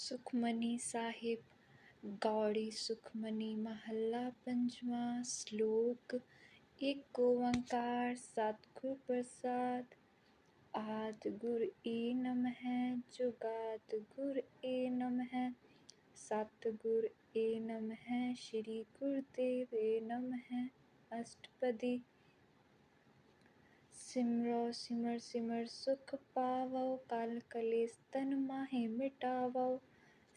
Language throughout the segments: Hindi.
सुखमनी साहिब गौड़ी सुखमनी महला पंचवां श्लोक। एक ओंकार सतगुर प्रसाद। आद गुर ए नमः जुगाद गुर ए नमः सतगुर ए नमः श्री गुरुदेव ए नमः। अष्टपदी। सिमरो सिमर सिमर सुख पावो कल कलेस तन माहे मिटावो।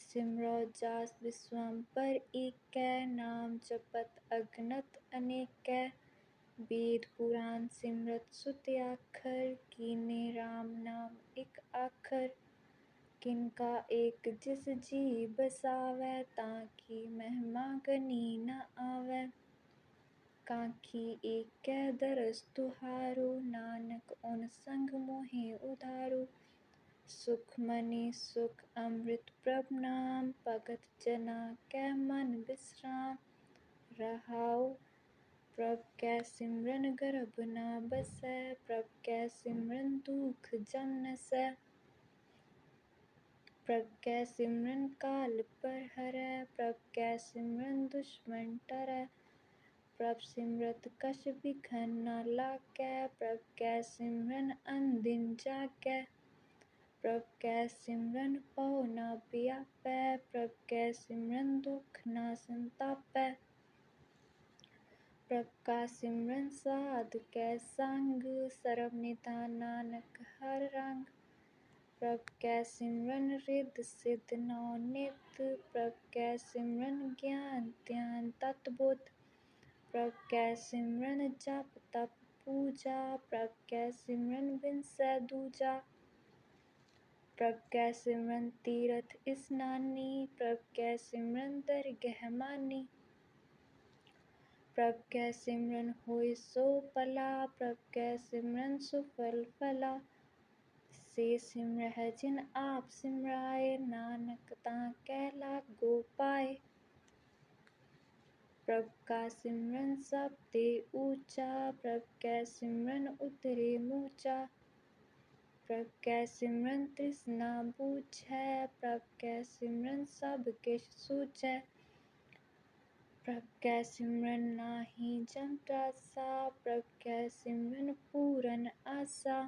सिमरो जास विश्वम्पर एकै नाम जपत अगणत अनेकै। वेद पुराण सिमरत सुत आखर कीने राम नाम एक आखर। किनका एक जिस जी बसावै ताकि महिमा गनी न आवै। कांखी एकै दरस तुहारो नानक उन संग मोहे उधारो। सुखमनी सुख अमृत प्रभ नाम भगत जना कै मन बिश्राम। रहाउ प्रभ कै सिमरन गर्भ न बसै प्रभ कै सिमरन दुख जम नसै। प्रभ कै सिमरन काल पर हरै प्रभ कै सिमरन दुश्मन टरै। प्रभ सिमरत कछ बिघन न लागै प्रभ कै सिमरन अनदिन जागै। प्रभ कै सिमरन पौ न बियापै प्रभ कै सिमरन दुख न संतापै। प्रभ का सिमरन साध कै संग सर्ब निधान नानक हर रंग। प्रभ कै सिमरन रिद्ध सिद्ध नौ नित प्रभ कै सिमरन ज्ञान ध्यान तत बुद्ध। प्रभ कै सिमरन जप तप पूजा प्रभ कै सिमरन बिनसै दूजा। प्रभ कै सिमरन तीरथ स्नानी प्रभ कै सिमरन दरगह मानी। प्रभ कै सिमरन होए सो भला प्रभ कै सिमरन सुफल फला। से सिमरह जिन आप सिमराए नानक तांकै लागो पाए। प्रभ का सिमरन सब ते ऊंचा प्रभ कै सिमरन उतरे मूचा। प्रभ कै सिमरन तृष्णा बुझै प्रभ कै सिमरन सब किश सूझै। प्रभ कै सिमरन नाहीं जम त्रासा प्रभ कै सिमरन पूरन आसा।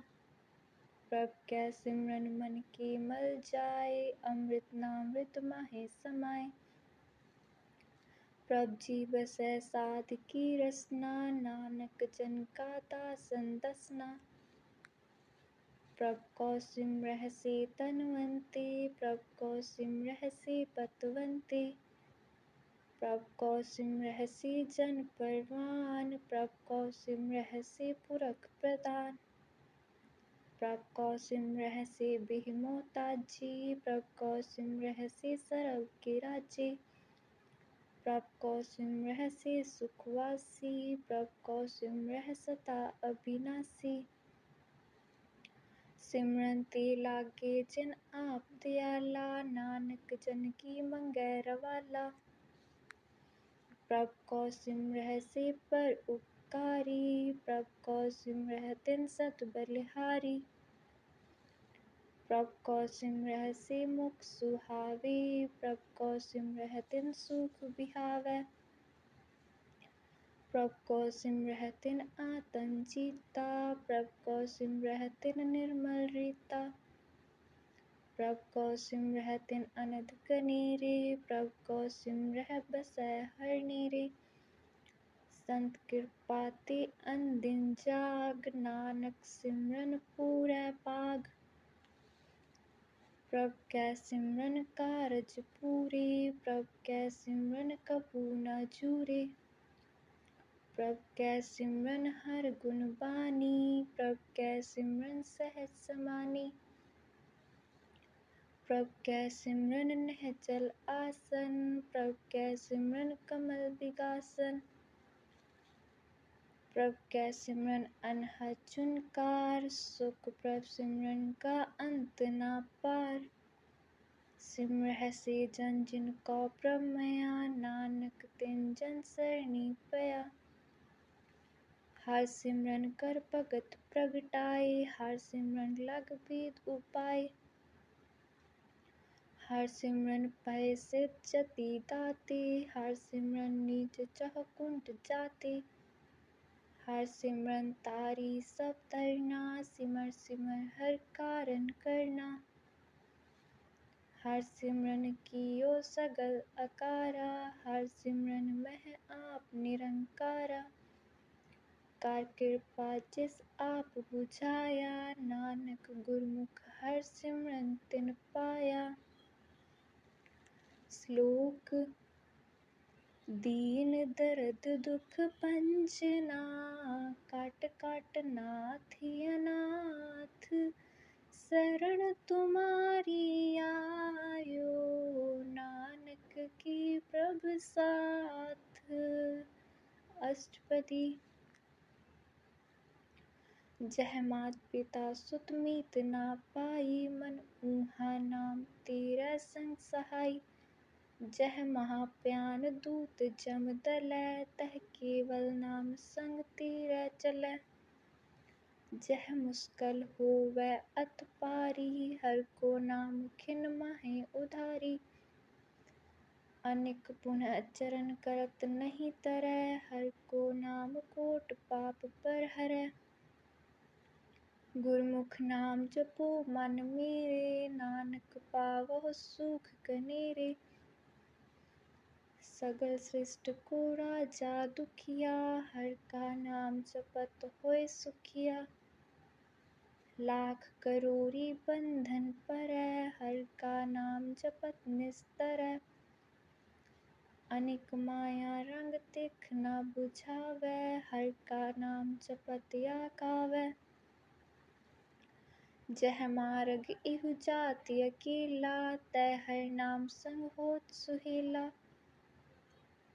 प्रभ कै सिमरन मन के मल जाए अमृत नामृत माहे समाए। प्रभ जी बसै साध की रसना नानक जन का दासन दसना। प्रभ को सिमरह से तनवंते प्रभ को सिमरह से पतवंते। प्रभ को सिमरह से जन परवान प्रभ को सिमरह से पुरख प्रदान। प्रभ को सिमरह से बिह मोताजी प्रभ को सिमरह से सरब के राजे। प्रभ को सिमरह से सुखवासी प्रभ को सिमरह सदा अविनाशी। सिमरन ते लागे जिन आप दयाला नानक जन की मंगै रवाला। प्रभ को सिमरह से पर उपकारी प्रभ को सिमरह तिन सत बलिहारी। प्रभ को सिमरह से मुख सुहावे प्रभ को सिमरह तिन सुख बिहावै। प्रभ को सिमरह तिन आतन जीता प्रभ को सिमरह तिन निर्मल रीता। प्रभ को सिमरह तिन अनंत गनेरे प्रभ को सिमरह बसै हर नेरे। संत कृपा ते अनदिन जाग नानक सिमरन पूरै पाग। प्रभ कै सिमरन कारज पूरे प्रभ कै सिमरन कबू न जूरे। प्रभ कै सिमरन हर गुण बानी प्रभ कै सिमरन सहज समानी। प्रभ कै सिमरन निहचल आसन प्रभ कै सिमरन कमल बिगासन। प्रभ कै सिमरन अनहद झुनकार सुख प्रभ सिमरन का अंत ना पार। सिमरह से जन जिन को प्रभ मया नानक तिन जन सरनी पया। हर सिमरन कर भगत प्रगटाए हर सिमरन लग भेद उपाय। हर सिमरन पै सिद्ध जति दाते, हर सिमरन नीच चह कुंठ जाते। हर सिमरन तारी सब तरना, सिमर सिमर हर कारण करना। हर सिमरन कियो सगल अकारा, हर सिमरन मह आप निरंकारा। कर कृपा जिस आप बुझाया, नानक गुरमुख हर सिमरन तिन पाया। श्लोक दीन दर्द दुख पंजना, काट काट नाथ अनाथ। शरण तुम्हारी आयो, नानक की प्रभ साथ। अष्टपदी। जह मात पिता सुत मीत ना पाई, मन ऊहा नाम तेरा संग सहाई। जह महाप्यान दूत जम दलै, तह केवल नाम संग तेरा चलै। जह मुश्किल होवै अत पारी, हर को नाम खिन माहे उधारी। अनेक पुनः चरण करत नहीं तरै, हर को नाम कोट पाप पर हरै। गुरमुख नाम जपो मन मेरे, नानक पावहु सुख कनेरे। सगल सृष्टि को राजा दुखिया, हर का नाम जपत होय सुखिया। लाख करोड़ी बंधन परै, हर का नाम जपत निस्तरै। अनेक माया रंग तिख न बुझावै, हर का नाम जपत आकावै। जह मार्ग इहु जाति अकेला, तै हर नाम संग होत सुहेला।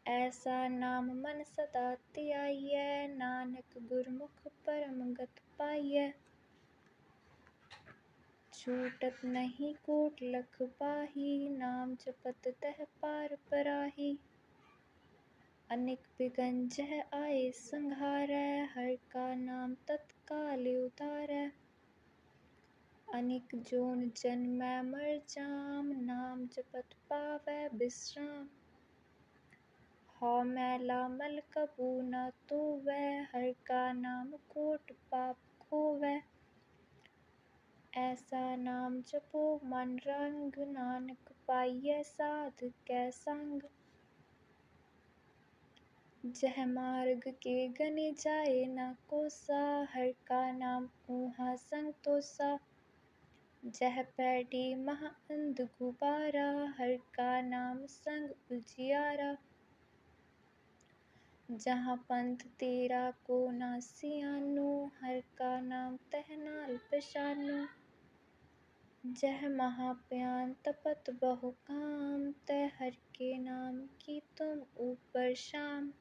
ऐसा नाम मन सदा ध्यायै, नानक गुरमुख परम गत पाइयै। छूटत नहीं कोट लख पाही, नाम जपत तह पार पराही। अनेक बिघन जह आए संघारै, हर का नाम तत्काल उतारै। अनेक जोन जन्मै मर जाम, नाम जपत पावै बिश्राम। हौ मैला मल कबू न तोवै, हर का नाम कोट पाप खोवै। ऐसा नाम जपो मन रंग, नानक पाइयै साध कै संग। जह मार्ग के गने जाए न कोसा, हर का नाम ऊहा संग तोसा। जह पैठी मह अंध गुबारा, हर का नाम संग उजियारा। जहाँ पंथ तेरा को ना सियानो, हर का नाम तह नाल पहचानो। जह महाप्यान तपत बहु काम, तै हर के नाम की तुम ऊपर शाम।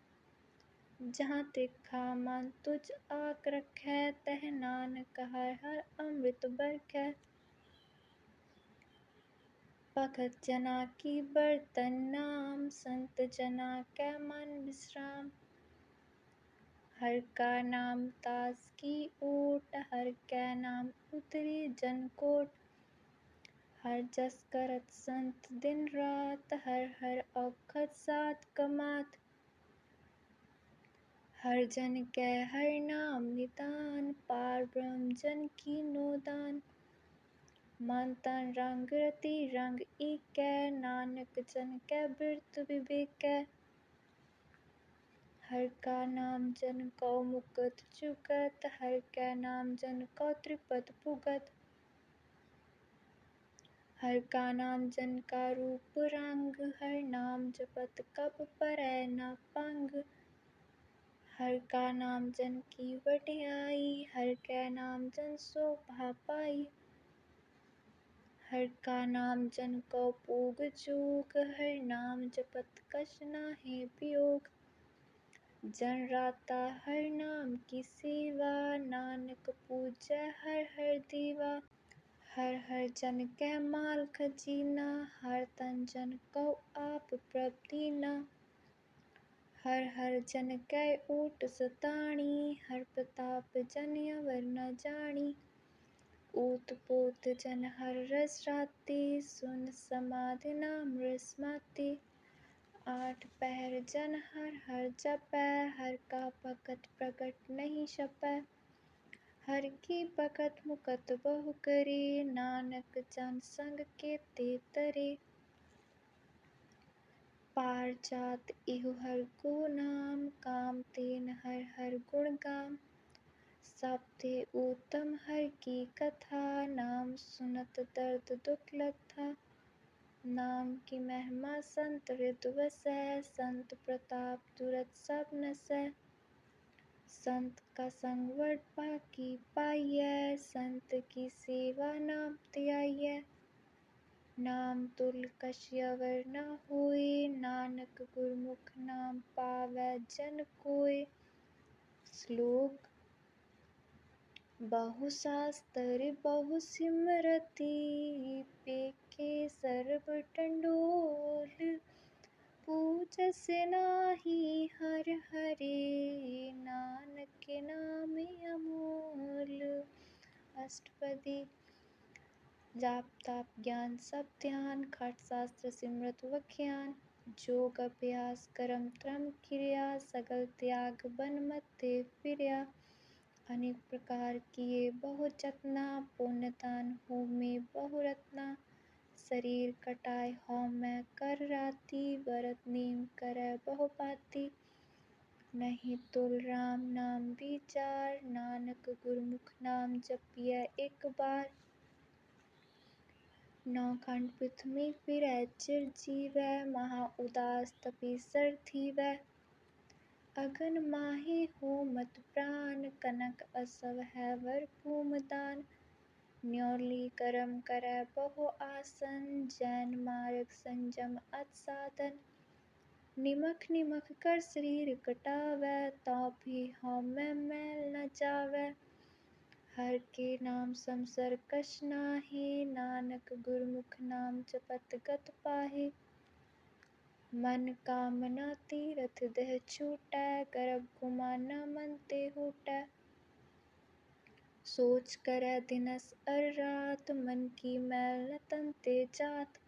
जहाँ तिखा मन तुझ आक रखै, तह नानक हर हर अमृत बरखै। भगत जना की बरतन नाम, संत जना कै मन विश्राम। हर का नाम दास की ओट, हर कै नाम उतरी जन कोट। हर जस करत संत दिन रात, हर हर औखद साथ कमात। हर जन कै हर नाम निदान, पार ब्रह्म जन की नो दान। मन तन रंग रति रंग एकै, नानक जन कै बिरत विवेकै। हर का नाम जन को मुकत चुगत, हर कै नाम जन को त्रिपत पुगत। हर का नाम जन का रूप रंग, हर नाम जपत कब परै न पंग। हर का नाम जन की वड्याई, हर कै नाम जन शोभा पाई। हर का नाम जन को पूग जोग, हर नाम जपत कछ नाहि वियोग। जन राता हर नाम की सेवा, नानक पूजै हर हर देवा। हर हर जन कै माल खजीना, हर तन जन को आप प्रभ दीना। हर हर जन कै ओट सताणी, हर प्रताप जन अवर न जाणी। ऊत पोत जन हर रस राती, सुन समाधि नाम रसमाती। आठ पहर जन हर हर जपै, हर का भगत प्रगट नहीं छपै। हर की भगत मुकत बहु करे, नानक जन संग के ते तरे। पार जात इहु हर को नाम, काम तेन हर हर गुण गाम। सबते उत्तम हर की कथा, नाम सुनत दर्द दुख लथा। नाम की महिमा संत हृदय वसै, संत प्रताप तुरत सब नसै। संत का संग वड बाकी पाइयै, संत की सेवा नाम त्याइयै। नाम तुल कछ अवर न होय, नानक गुरमुख नाम पावै जन कोय। श्लोक। बहु शास्त्र बहु सिमरति, पेखे सर्ब टंडोल। पूजस नाही हर हरे, नानक के नाम अमोल। अष्टपदी। जाप ताप ज्ञान सब ध्यान, खट शास्त्र सिमरत वख्यान। जोग अभ्यास करम त्रम क्रिया, सगल त्याग बन मते फिरया। अनेक प्रकार किए बहु जतना, पुण्य दान होमे बहु रत्ना। शरीर कटाए हौ मैं कर राती, भरत नेम करै बहु बाती। नहीं तुल राम नाम विचार, नानक गुरमुख नाम जपियै एक बार। नौखंड पृथ्वी फिरै चिर जीवै, महा उदास तपीसर थीवै। अगन माही होमत प्राण, कनक असव है वर भूम दान। न्योली करम करै बहु आसन, जैन मार्ग संजम अत साधन। निमख निमख कर शरीर कटावै, तो भी हउमै मैल न जावै। हर के नाम समसर कछ नाहि, नानक गुरमुख नाम जपत गत पाहि। मन कामना तीरथ देह छूटै, गर्भ गुमा न मन ते हूटै। सोच करै दिनस अर रात, मन की मैल न तन ते जात।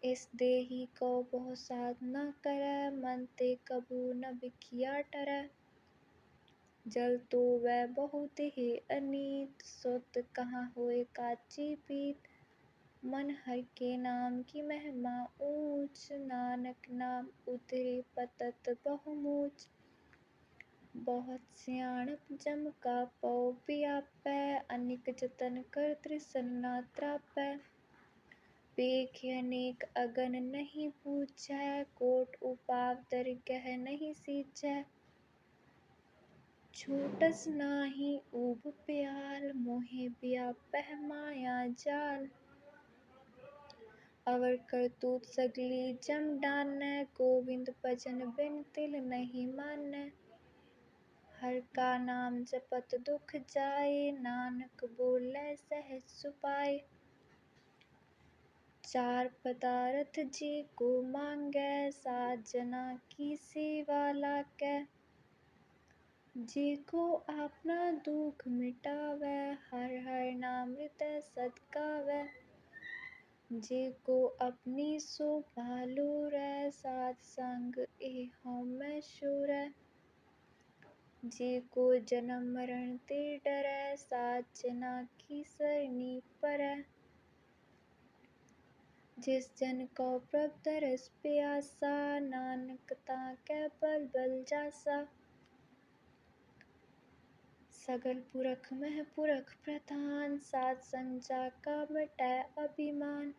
इस देही को बहु साधना करै, मन ते कबू न बिखिया टरै। जल तो वै बहु देह अनीत, सुध कहाँ होय काची पीत। मन हर के नाम की महिमा ऊंच, नानक नाम उतरे पतत बहु मूच। बहुत सियाणप जम का पौ पियापै, अनेक जतन कर तृषन न त्रापै। पेख अनेक अगन नहीं बूझै, कोट उपाव दरगह नहीं सींचै। छूटस नाही ऊब प्याल, मोहि व्यापह माया जाल। अवर करतूत सगली जम डानै, गोविंद भजन बिन तिल नहीं मानै। हर का नाम जपत दुख जाए, नानक बोलै सहज सुपाए। चार पदारथ जी को मांगै, सात जना की सेवा लागै। जेको आपना दुख मिटावै, हर हर नाम हृदय सद गावै। जेको अपनी सो भालो रै, साध संग ए हउमै शोरै। जेको जन्म मरण ते डरै, सात जना की सरनी परै। जिस जन को प्रभ तरस प्यासा, नानक ताकै बल बल जासा। सगल पुरख मह पुरख प्रधान, सात संग जाका मिटै अभिमान।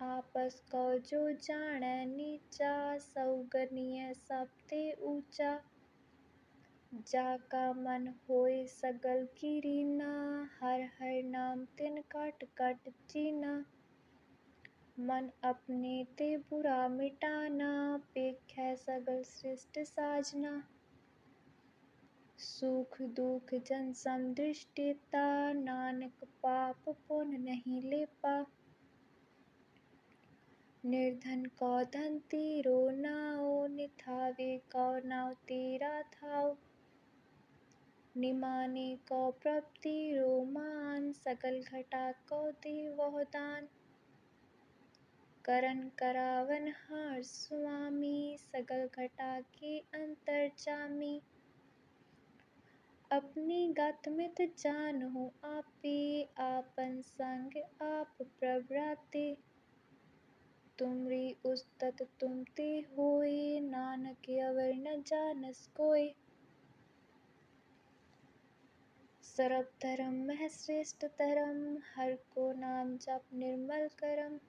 आपस को जो जानै नीचा, सौ गनियै सब ते ऊंचा। जाका मन होय सगल की रीना, हर हर नाम तिन काट काट चीना। मन अपने ते बुरा मिटाना, पेखै सगल सृष्टि साजना। सुख दुख जन सम दृष्टिता, नानक पाप पुण्य नहीं लेपा। निर्धन को धन तीरो नाउ, निथावे को नाउ तेरा थाउ। निमाने को प्रप्ति रोमान, सकल घटा को देवो दान। करन करावन हार स्वामी, सगल घटा के अंतर्जामी। अपनी गत मित जानहु आपे, आपन संग आप प्रवराते। तुमरी उस्तत तुम ते होए, नानक अवर न जानस कोय। सर्व धर्म मह श्रेष्ठ धर्म, हर को नाम जप निर्मल करम।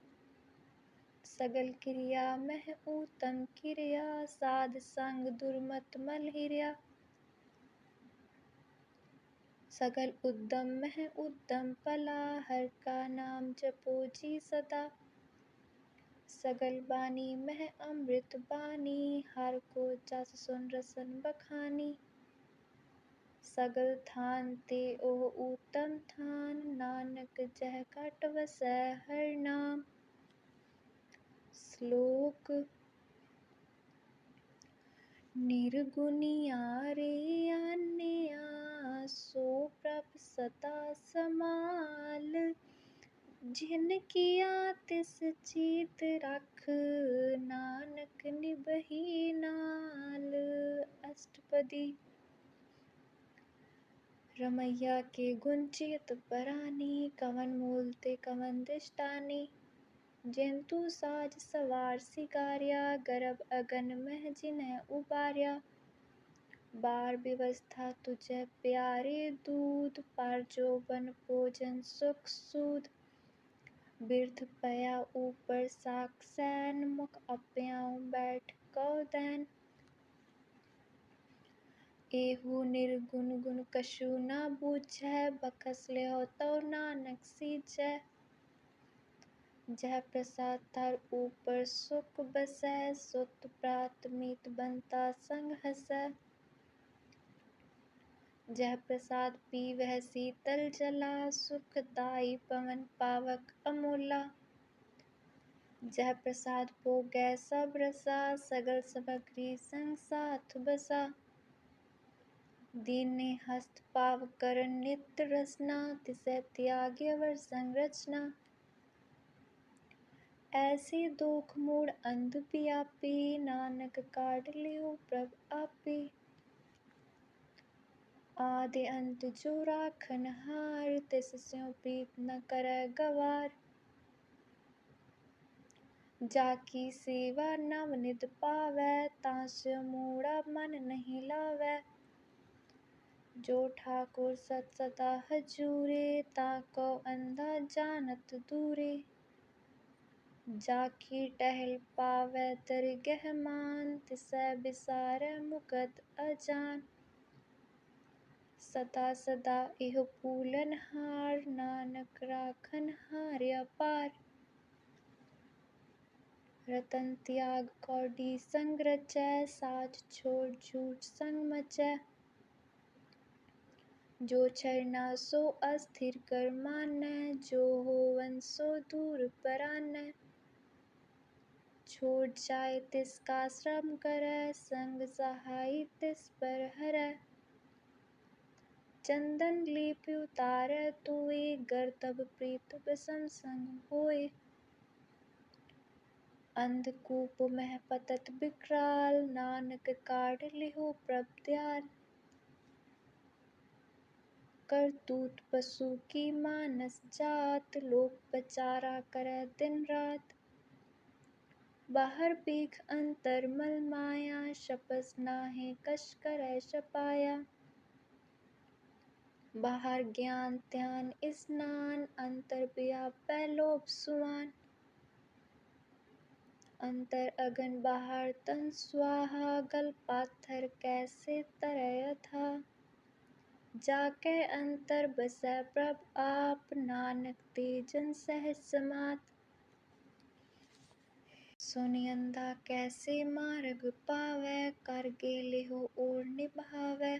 सगल क्रिया मह उत्तम क्रिया, साध संग दुर्मत मल हिरिया। सगल उद्यम मह उद्यम पला, हर का नाम जपो जी सदा। सगल बानी मह अमृत बानी, हर को जस सुन रसन बखानी। सगल थान ते ओह उत्तम थान, नानक जह कट वसै हर नाम। श्लोक निर्गुनियारे अन्या, सो प्रभ सदा समाल। जिन किया तिस चीत रख, नानक निबहि नाल। अष्टपदी। रमैया के गुण चेत परानी, कवन मूल ते कवन दृष्टानी। जंतु साज सवार सिगार्या, गर्भ अगन मह जिन्ह उबार्या। बार व्यवस्था तुझे प्यारे दूध, पर जोबन भोजन सुख सूद। बिरथ पया ऊपर साक सैन, मुख अप्याऊ बैठ कौ दैन। एहू निर्गुण गुण कछु न बूझै, बखस लेहो तो नानक सींचै। जह प्रसाद तर ऊपर सुख बसै, सुत प्रात मीत बनता संग हसै। जह प्रसाद पीवै शीतल जला, सुखदाई पवन पावक अमूला। जह प्रसाद भोगै सब रसा, सगल सामग्री संग साथ बसा। दीने हस्त पाव कर नित रसना, तिसै त्याग्य वर संरचना। ऐसे दुख मूढ़ अंध व्यापी, नानक काढ़ लियो प्रभ आपे। आदि अंत जो राखन हार, तिस स्यों प्रीत न करै गवार। जाकी सेवा नव निध पावै, तांस्यो मूढ़ा मन नहीं लावै। जो ठाकुर सत सदा हजूरे, ताको अंधा जानत दूरे। जाकी टहल पावै दरगह मान, तिसै बिसारै मुकद अजान। सदा सदा इह पूलन हार, नानक राखन हारया पार। रतन त्याग कौडी संग रचै, साच छोड़ झूठ संग मचै। जो छरना सो अस्थिर कर मानै, जो होवन सो दूर परानै। छोड़ जाय तिसका श्रम करै, संग सहाई तिस पर हरै। चंदन लेप उतारै तोय, गर तब प्रीत बसम संग होय। अंधकूप मह पतत बिकराल, नानक काढ़ लिहो प्रभ दयाल। करतूत पशु की मानस जात, लोक पचारा करै दिन रात। बाहर बेख अंतर मल माया, शपस नाहीं कछ करै छपाया। बाहर ज्ञान ध्यान स्नान, अंतर व्यापै लोभ सुआन। अंतर अगन बाहर तन स्वाहा, गल पाथर कैसे तरै अथाह। जाकै अंतर बसै प्रभ आप, नानक ते जन सहज समात। सुनि अंधा कैसे मार्ग पावै, कर गेलिहो ओर निभावै।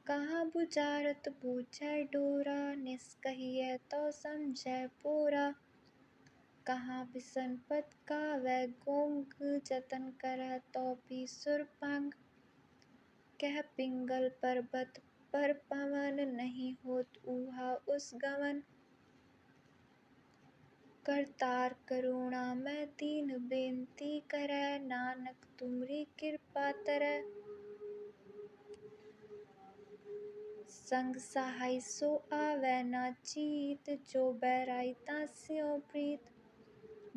कहाँ बुझारत बूझै डोरा, निस्कहियै तो समझै पोरा। कहाँ बिसन पद गावै गोंग, जतन करै तो भी सुर भंग। कह पिंगल पर्वत पर पवन, नहीं होत ऊहा उस गमन। करतार करुणा मैं दीन बेनती करै, नानक तुमरी कृपा तरै। संग सहाय सो आवै ना चीत, जो बैराई तां स्यों प्रीत।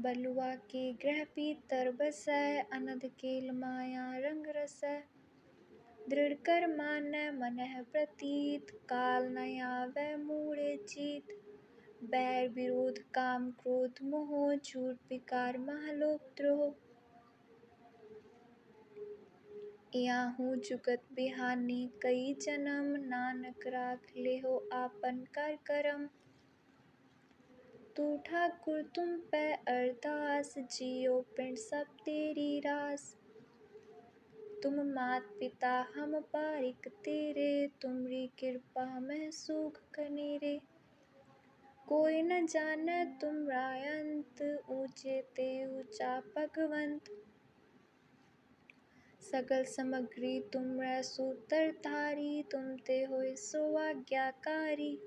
बलुआ के गृह भीतर बसै, अनध केल माया रंग रसै। दृढ़ कर मानै मनह प्रतीत, काल न आवै मूढ़े जीत। बैर विरोध काम क्रोध मोह, झूठ विकार मह लोभ द्रोह। याहू जुगत बिहानी कई जन्म, नानक राख लेहो आपन कर करम। तू ठाकुर तुम पे अरदास, जियो पिंड सब तेरी रास। तुम मात पिता हम बारिक तेरे, तुमरी कृपा में सुख कनेरे। कोई न जाने तुमरा अंत, ऊंचे ते ऊंचा भगवंत। सकल समग्री तुमरै सूत्रधारी, तुम ते होए सो आज्ञाकारी।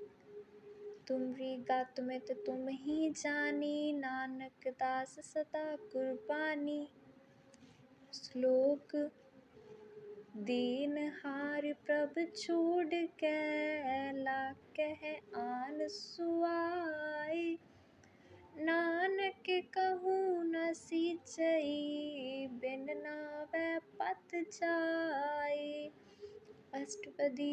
तुमरी गात मित तुम ही जानी, नानक दास सदा कुर्बानी। श्लोक दीनहार प्रभ छोड़ के, लाकै आन सुआए। नानक कहूँ न सीचई, बिन नावै पत जाए। अष्टपदी।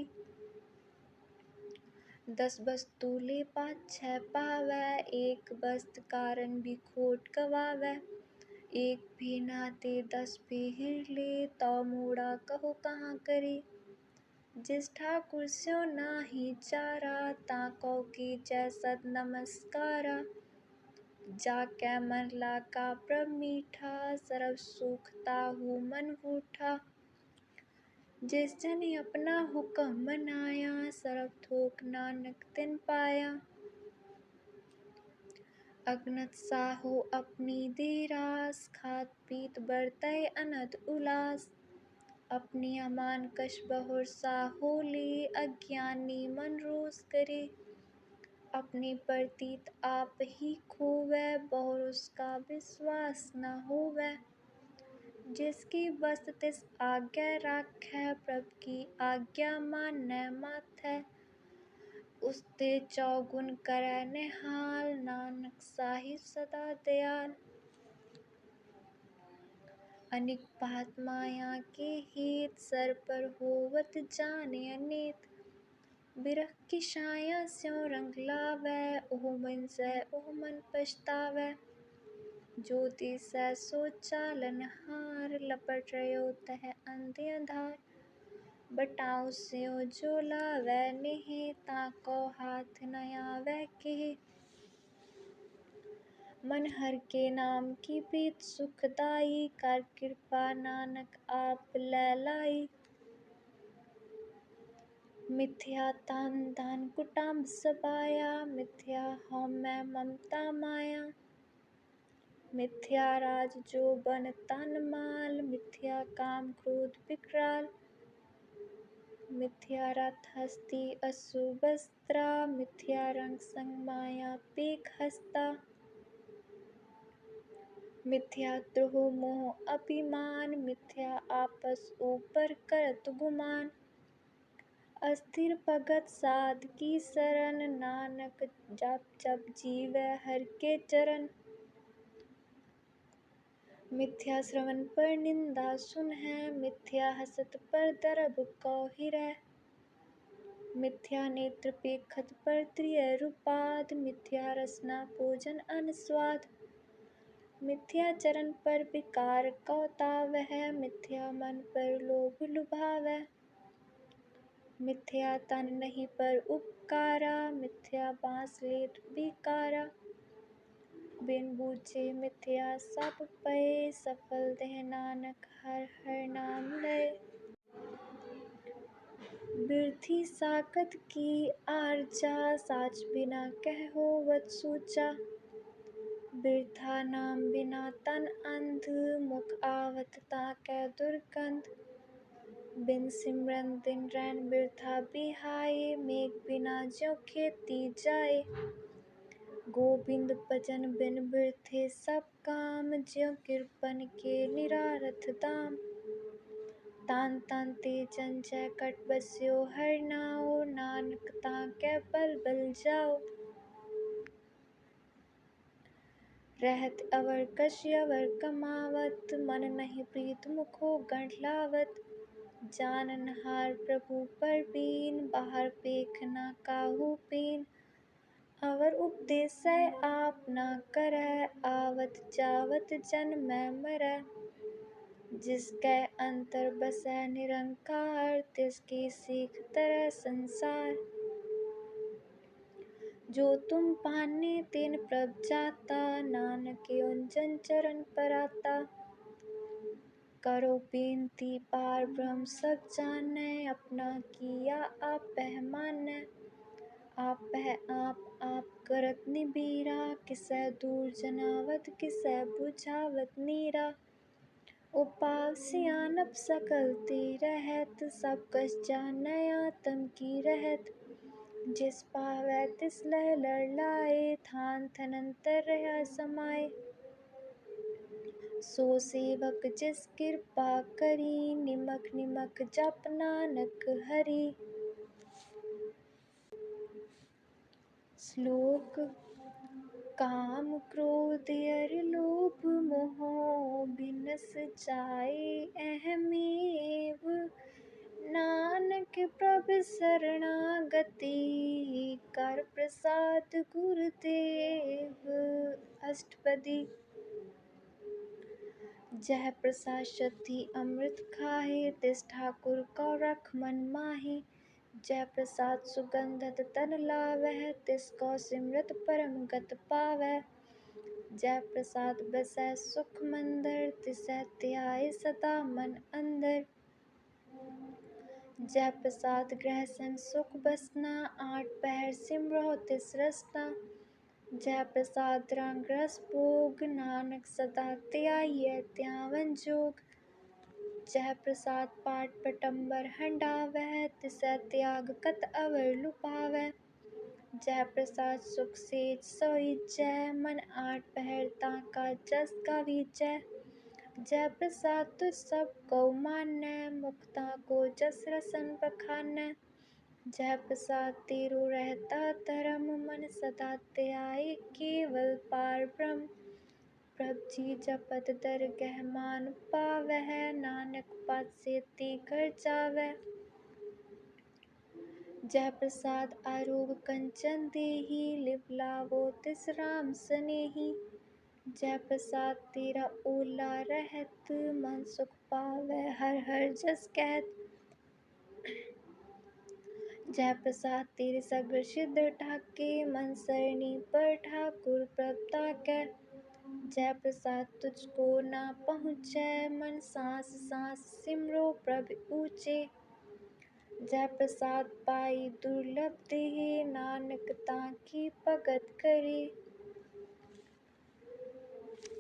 10 वस्तु ले पाछै पावै, एक वस्त कारण भी खोट गवावै। एक भी नाते 10 भी हिर ले, तो मोड़ा कहो कहाँ करे। जिस ठाकुर स्यो नाही चारा, ताको कीजै सद नमस्कारा। जाकै मन लागा प्रभ मीठा, सरब सुख ताहू मन रूठा। जिस जन अपना हुक्म मनाया, सरब थोक नानक तिन पाया। अगनत साहो अपनी देरास, खात पीत बरतै अनंत उलास। अपनी अमान कछ बहुर साहो ले, अज्ञानी मन रोष करे। अपनी प्रतीत आप ही खोवै, बहुर उसका विश्वास न होवै। जिसकी वस्त तिस आज्ञा राखै, प्रभ की आज्ञा मानै माथै। उसते चौगुन करै निहाल, नानक साहिब सदा दयाल। अनिक बात माया के हेत, सर पर होवत जाने अनेत। बिरह की छाया स्यों रंग लावै, ओह बिनसै ओह मन पछतावै। जो दिसै सो चालनहार, लपट रह्यो तह अंध अंधार। बटाऊँ स्यों जो लावै नेह, ताको हाथ न आवै केह। मन हर के नाम की प्रीत सुखदाई, कर कृपा नानक आप लै लाई। मिथ्या तन धन कुटुम्ब सबाया, मिथ्या हउमै ममता माया। मिथ्या राज जोबन तन माल, मिथ्या काम क्रोध विकराल। मिथ्या रथ हस्ती असु वस्त्रा, मिथ्या रंग संग माया पेख हस्ता। मिथ्या द्रोह मोह अभिमान, मिथ्या आपस ऊपर करत गुमान। अस्थिर भगत साध की सरन, नानक जप जप जीवै हर के चरण। मिथ्या श्रवण पर निंदा सुनहै, मिथ्या हसत पर दरब कौ हिरै। मिथ्या नेत्र पेखत पर त्रिय रुपाद, मिथ्या रसना भोजन अन स्वाद। मिथ्या चरण पर विकार कौ तावै, मिथ्या मन पर लोभ लुभावै। मिथ्या तन नहीं पर उपकारा, मिथ्या बाँस लेत बिकारा। बिन बूझे मिथ्या सब पै, सफल देह नानक हर हर नाम लय। बिरथी साकत की आरजा, साच बिना कह होवत सूचा। बिरथा नाम बिना तन अंध, मुख आवत ताकै दुर्गंध। बिन सिमरन दिन रैन बिरथा बिहाए, मेघ बिना ज्यों खेती जाए। गोबिंद भजन बिन बिरथे सब काम, ज्यों कृपन के निरारथ दाम। तान तान ते जंजय कट बस्यो हर नाओ, नानक ताकै बल बल जाओ। रहत अवर कछ अवर कमावत, मन नहीं प्रीत मुखो गढ़ लावत। जाननहार प्रभु परबीन, बाहर पेखना काहू पीन। अवर उपदेसै आप ना करै, आवत जावत जन्मै मरै। जिसकै अंतर बसै निरंकार, तिसकी सीख तरै संसार। जो तुम पाने तिन प्रभ जाता, नानक यों चरण पराता। करो बेनती पार ब्रह्म सब जानै, अपना किया आप मानै। आप करत निबीरा, किसै दूर जनावत किसै बुझावत नीरा। उपाव सियानप सकल ते रहत, सब कछ जानै आतम की रहत। जिस पावै तिस लह लड़ लाए, थान थनंतर रहा समाए। सो सेवक जिस कृपा करी, निमक निमक जप नानक हरि। श्लोक काम क्रोध अर लोभ मोह, बिनस जाए अहमेव। नानक प्रभ शरणागति, कर प्रसाद गुरुदेव। अष्टपदी। जह प्रसाद शक्ति अमृत खाहे, तिस ठाकुर को रख मन माहि। जय प्रसाद सुगंधत तन लावह, तिसको सिमरत परम गत पावै। जय प्रसाद बसै सुख मंदर, तिसै ध्याए सदा मन अंदर। जय प्रसाद ग्रह संग सुख बसना, आठ पहर सिमरो तिस रसना। जय प्रसाद रंग रस भोग, नानक सदा ध्याइयै ध्यावन जोग। जय प्रसाद पाट पटंबर हंडावै, तिसै त्याग कत अवर लुभावै। जय प्रसाद सुख सेज सोईजै, मन आठ पहर ताका जस गावीजै। जय प्रसाद तुझ सब को मानै, मुक्ता को जस रसन बखानै। जय प्रसाद तेरो रहता धर्म, मन सदा ध्याए केवल पार ब्रह्म। प्रभ जी जपत दरगह मान पावै, नानक पासे ते घर जावै। जय प्रसाद आरोग कंचन देहि, लिव लावो तिस राम सनेही। जय प्रसाद तेरा ओला रहत, मन सुख पावै हर हर जस कहत। जय प्रसाद तेरे सगर सिद्ध ठाके, मन सरनी पर ठाकुर प्रभ ताकै। जय प्रसाद तुझको ना पहुँचै, मन सांस सांस सिमरो प्रभ ऊचे। जय प्रसाद पाई दुर्लभ देहि, नानक ताकी भगत करे।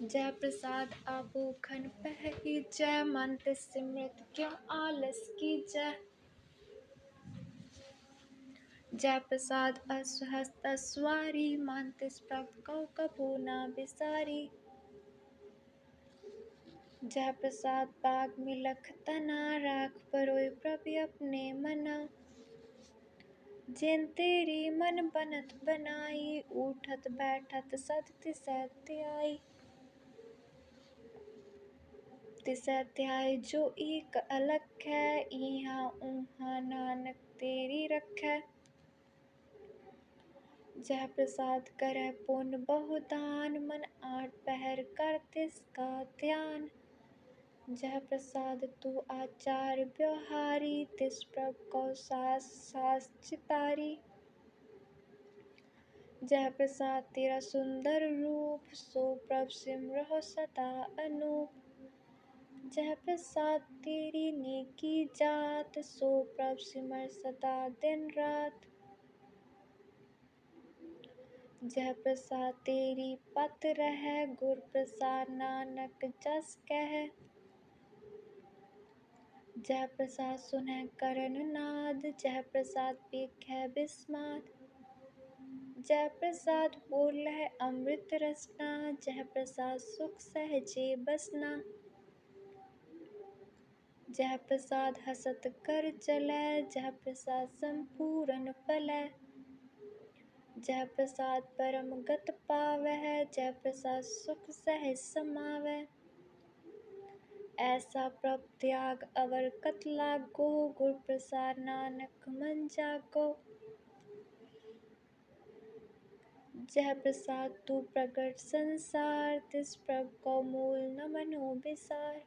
जय प्रसाद आभूखन पहरीजै, मन तिस सिमरत क्यों आलस कीजै। जय प्रसाद असहस्त असवारी, मन तिस प्रभ को कबू ना बिसारी। जय प्रसाद बाग मिलख तना, राख परोए प्रभु अपने मना। जिन तेरी मन बनत बनाई, उठत बैठत सद तिसै ध्याई। तिसै ध्याए जो एक अलखै, इहाँ ऊहाँ नानक तेरी रखै। जय प्रसाद करै पुन बहु दान, मन आठ पहर कर तिसका ध्यान। जय प्रसाद तू आचार व्यवहारी, तिस प्रभ को सास सास चितारी। जय प्रसाद तेरा सुंदर रूप, सो प्रभ सिमरहो सदा अनूप। जय प्रसाद तेरी नेकी जात, सो प्रभ सिमर सदा दिन रात। जय प्रसाद तेरी पत रहै, गुर प्रसाद नानक जस कहै। जय प्रसाद सुनह करण नाद, जय प्रसाद पेखै बिस्माद। जय प्रसाद बोलह अमृत रसना, जय प्रसाद सुख सहजे बसना। जय प्रसाद हसत कर चलै, जय प्रसाद संपूरन फलै। जय प्रसाद परम गत पावै, जय प्रसाद सुख सहज समावै। ऐसा प्रभ त्याग अवर कत लागो, गुर प्रसाद नानक मन जागो। जय प्रसाद तू प्रगट संसार, तिस प्रभ को मूल न मनो बिसार।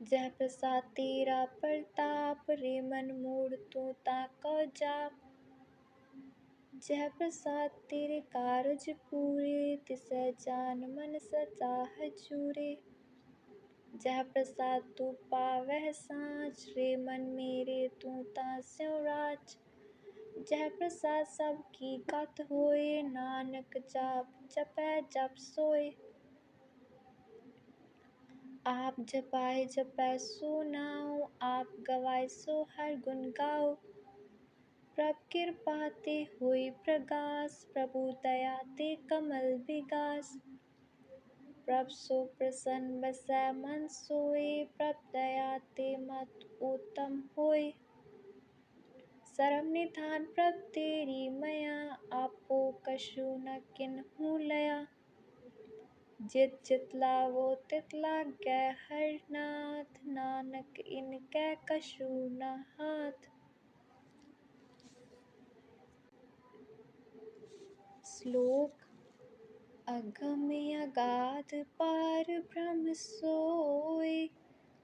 जय प्रसाद तेरा प्रताप, रे मन मूढ़ तू ताको जाप। जय प्रसाद तेरे कारज पूरे, तिसै जान मन सचाह जूरे। जय प्रसाद तू पावह साँच, रे मन मेरे तू तास्यों राज। जय प्रसाद सब की गत होए, नानक जाप जपै जप सोए। आप जपाए जपै सो नाउ, आप गवाए सो हर गुण गाओ। प्रभ कृपा ते होई प्रगास, प्रभु दया ते कमल विगास। प्रभ सो प्रसन्न बसै मन सोए, प्रभ दया ते मत उत्तम होए। सर्व निधान प्रभ तेरी मया, आपो कछु न किन्हु लया। जित जित लावो तित लागै हर नाथ, नानक इनकै कछु न हाथ। श्लोक अगम अगाध पार ब्रह्म सोई,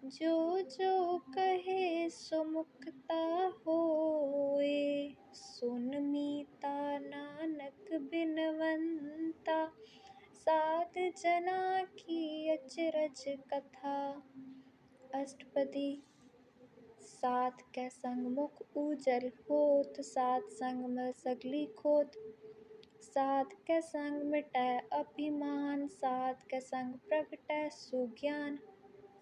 जो जो कहे सो मुक्ता होए। सुन मीता नानक बिनवंता, साध जना की अचरज कथा। अष्टपदी। सात कै संग मुख उजल होत, सात संग मल सगली खोत। सात कै संग मिटै अभिमान, सात कै संग प्रगटै सुज्ञान।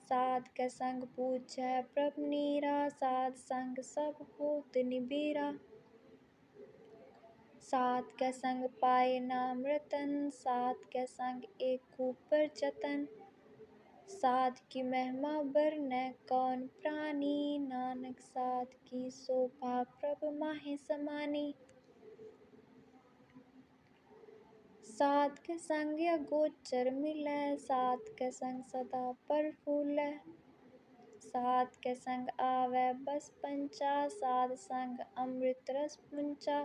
सात कै संग पूजै प्रभ नीरा, सात संग सब होत निबेरा। सात कै संग पाए नाम रतन, सात कै संग एक ऊपर जतन। सात की महिमा बरनै कौन प्रानी, नानक सात की शोभा प्रभ माहि समानी। सात कै संग अगोचर मिलै, सात कै संग सदा प्रफुल्लै। सात कै संग आवै बस पंचा, सात संग अमृत रस पुंचा।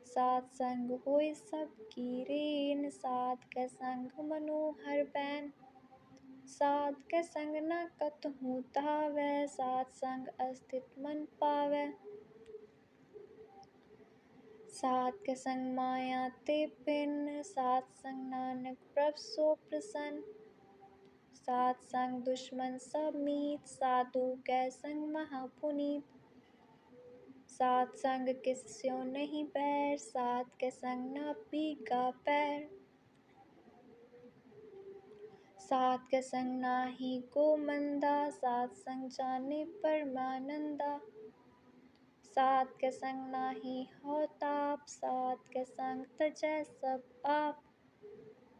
सात संग होय सब की रेन, सात कै संग मनोहर बैन। सात कै संग न कतहु धावै, सात संग अस्थित मन पावै। सात कै संग माया ते भिन्न, सात संग नानक प्रभ सो प्रसन्न। सात संग दुश्मन सब मीत, साधु कै संग महा पुनीत। सात संग किस स्यों नहीं बैर, सात कै संग न पीगा पैर। सात कै संग नाहि को मंदा, सात संग जाने परमानंदा। सात कै संग नाहि हो ताप, सात कै संग तजै सब आप।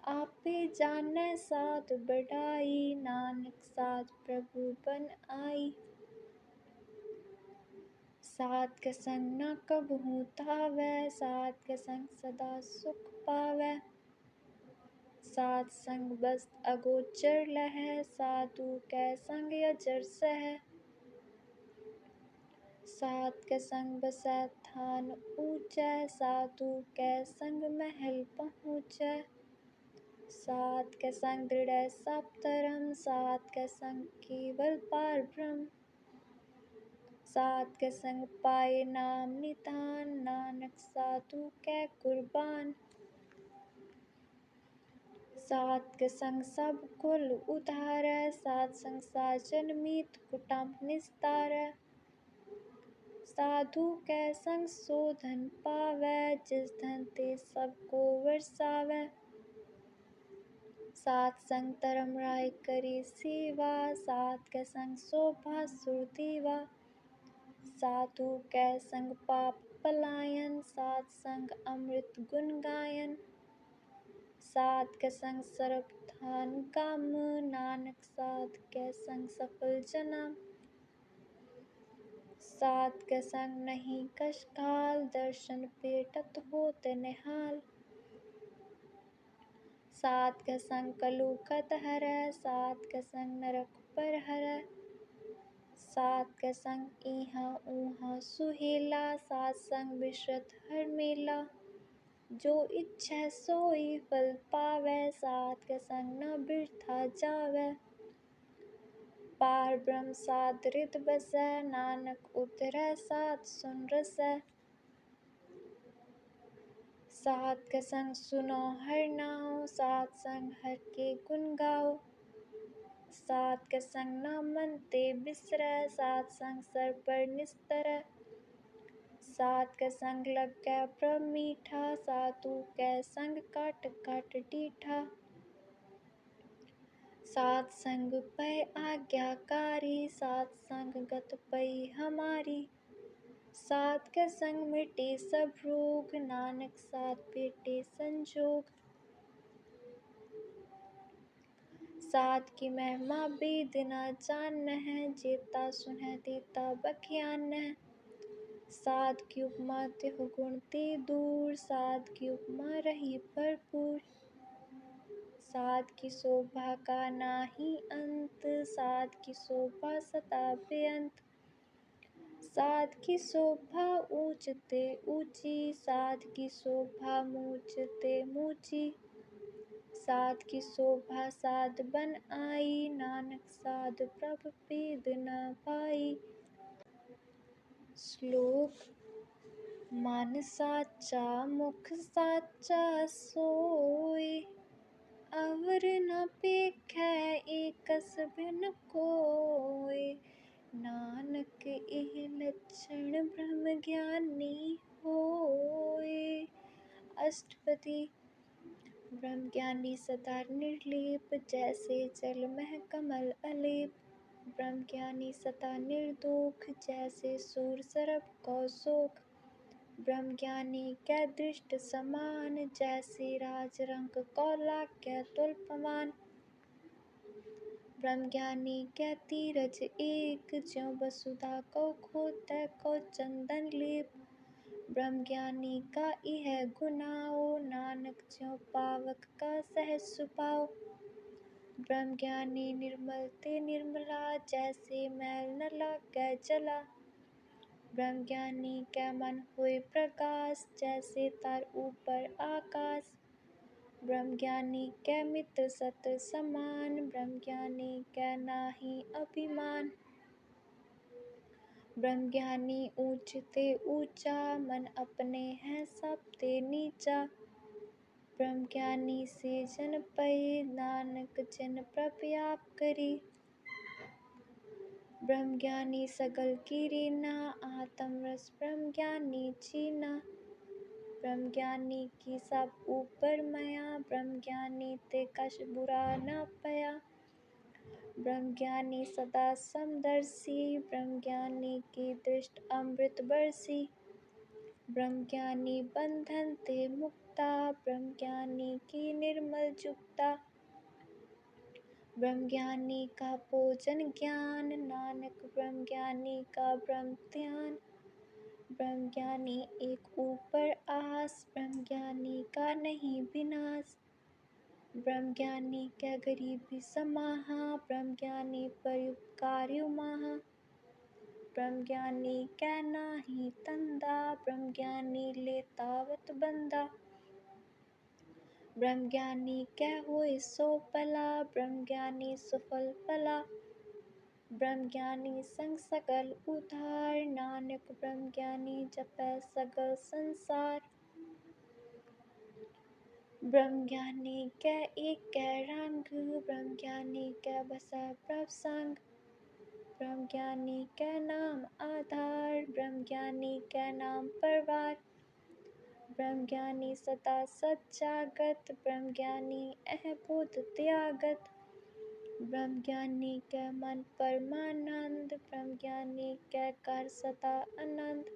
आपे जानै साध बढ़ाई, नानक साध प्रभु बन आई। सात कै संग न कबहु धावै, सात कै संग सदा सुख पावै। सात संग बस अगोचर लहै, साधु कै संग अजर सहै। सात कै संग बसै थान ऊँचै, साधु कै संग महल पहुँचै। सात कै संग दृढ़ै सब धरम, सात कै संग केवल पार ब्रह्म। सात कै संग पाए नाम निधान, नानक साधु कै कुरबान। सात कै संग सब कुल उधारै, सात संग साजन मीत कुटुम्ब निस्तारै। साधु कै संग सो धन पावै, जिस धन ते सब को बरसावै। सात संग तरम राय करी सेवा, सात के संग शोभा सुरदीवा। साधु कै संग पाप पलायन, सात संग अमृत गुण गायन। सात के संग सर्ब धान काम, नानक सात के संग सफल जन्म। सात के संग नहीं कछ काल, दर्शन पेटत होत निहाल। सात के संग कलुकत हरै, सात के संग नरक पर हरै। सात के संग इहाँ उहाँ सुहेला, सात संग बिसरत हर मेला। जो इच्छै सोई फल पावै, सात के संग न बिरथा जावै। पार ब्रह्म सात रित बसै, नानक उतरै सात सुन रसै। सात के संग सुनो हर नाम, सात संग हर के गुण गाओ। सात के संग न मन ते बिसरै, सात संग सर पर निस्तरै। सात के संग लग्गै प्रभ मीठा, सातु के संग काट काट डीठा। सात संग पै आज्ञाकारी, सात संग गत पई हमारी। सात के संग मिटे सब रोग, नानक सात भेटे संजोग। सात की महिमा वेद न जानह, जेता सुनह तेता बख्यानह। सात की उपमा तिहु गुण ते दूर, सात की उपमा रही भरपूर। सात की शोभा का नाही अंत, सात की शोभा सदा बेअंत। सात की शोभा ऊंच ते ऊंची, सात की शोभा मूच ते मूची। सात की शोभा साध बन आई, नानक साध प्रभ भेद न पाई। श्लोक। मन साचा मुख साचा सोय, अवर न पेखै एकस बिन कोय। नानक एह लक्षण ब्रह्म ज्ञानी होय। अष्टपदी। ब्रह्म ज्ञानी सदा निर्लेप, जैसे जल मह कमल अलेप। ब्रह्म ज्ञानी सदा निर्दोष, जैसे सूर सरप को सोख। ब्रह्म ज्ञानी कै दृष्ट समान, जैसे राज रंक को लाग्य तुल्यमान। ब्रह्म ज्ञानी कै तीरज एक, ज्यों वसुधा को खोतै को चंदन लेप। ब्रह्म ज्ञानी का इह गुनाओ, नानक ज्यों पावक का सहज सुपाओ। ब्रह्म ज्ञानी निर्मल ते निर्मला, जैसे मैल न लागै जला। ब्रह्म ज्ञानी कै मन होय प्रकाश, जैसे तार ऊपर आकाश। ब्रह्म ज्ञानी कै मित्र सत समान, ब्रह्म ज्ञानी कै नाहीं अभिमान। ब्रह्म ज्ञानी ऊंच ते ऊंचा, मन अपने है सब ते नीचा। ब्रह्म ज्ञानी से जन पई, नानक जिन प्रभ आप करी। ब्रह्म ज्ञानी सगल की रीना, आत्म रस ब्रह्म ज्ञानी चीना। ब्रह्म ज्ञानी की सब ऊपर मया, ब्रह्म ज्ञानी ते कछ बुरा न पया। ब्रह्म ज्ञानी सदा समदर्शी, ब्रह्म ज्ञानी की दृष्ट अमृत बरसी। ब्रह्म ज्ञानी बंधन ते मुक्ता, ब्रह्म ज्ञानी की निर्मल जुक्ता। ब्रह्म ज्ञानी का भोजन ज्ञान, नानक ब्रह्म ज्ञानी का ब्रह्म ध्यान। ब्रह्म ज्ञानी एक ऊपर आस, ब्रह्म ज्ञानी का नहीं विनाश। ब्रह्म ज्ञानी कै गरीबी समाहा, ब्रह्म ज्ञानी परोपकारी माहा। ब्रह्म ज्ञानी कै नाही तंदा, ब्रह्म ज्ञानी ले तावत बंदा। ब्रह्म ज्ञानी कै होय सो पला, ब्रह्म ज्ञानी सुफल फला। ब्रह्म ज्ञानी संग सकल उधार, नानक ब्रह्म ज्ञानी जपै सगल संसार। ब्रह्म ज्ञानी कै एकै रंग, ब्रह्म ज्ञानी कै बसै प्रभ संग। ब्रह्म ज्ञानी कै नाम आधार, ब्रह्म ज्ञानी कै नाम परवार। ब्रह्मज्ञानी सदा सज्जागत, ब्रह्मज्ञानी अहबोध त्यागत, ब्रह्मज्ञानी कै मन परमानंद, ब्रह्मज्ञानी कै कर सदा आनंद,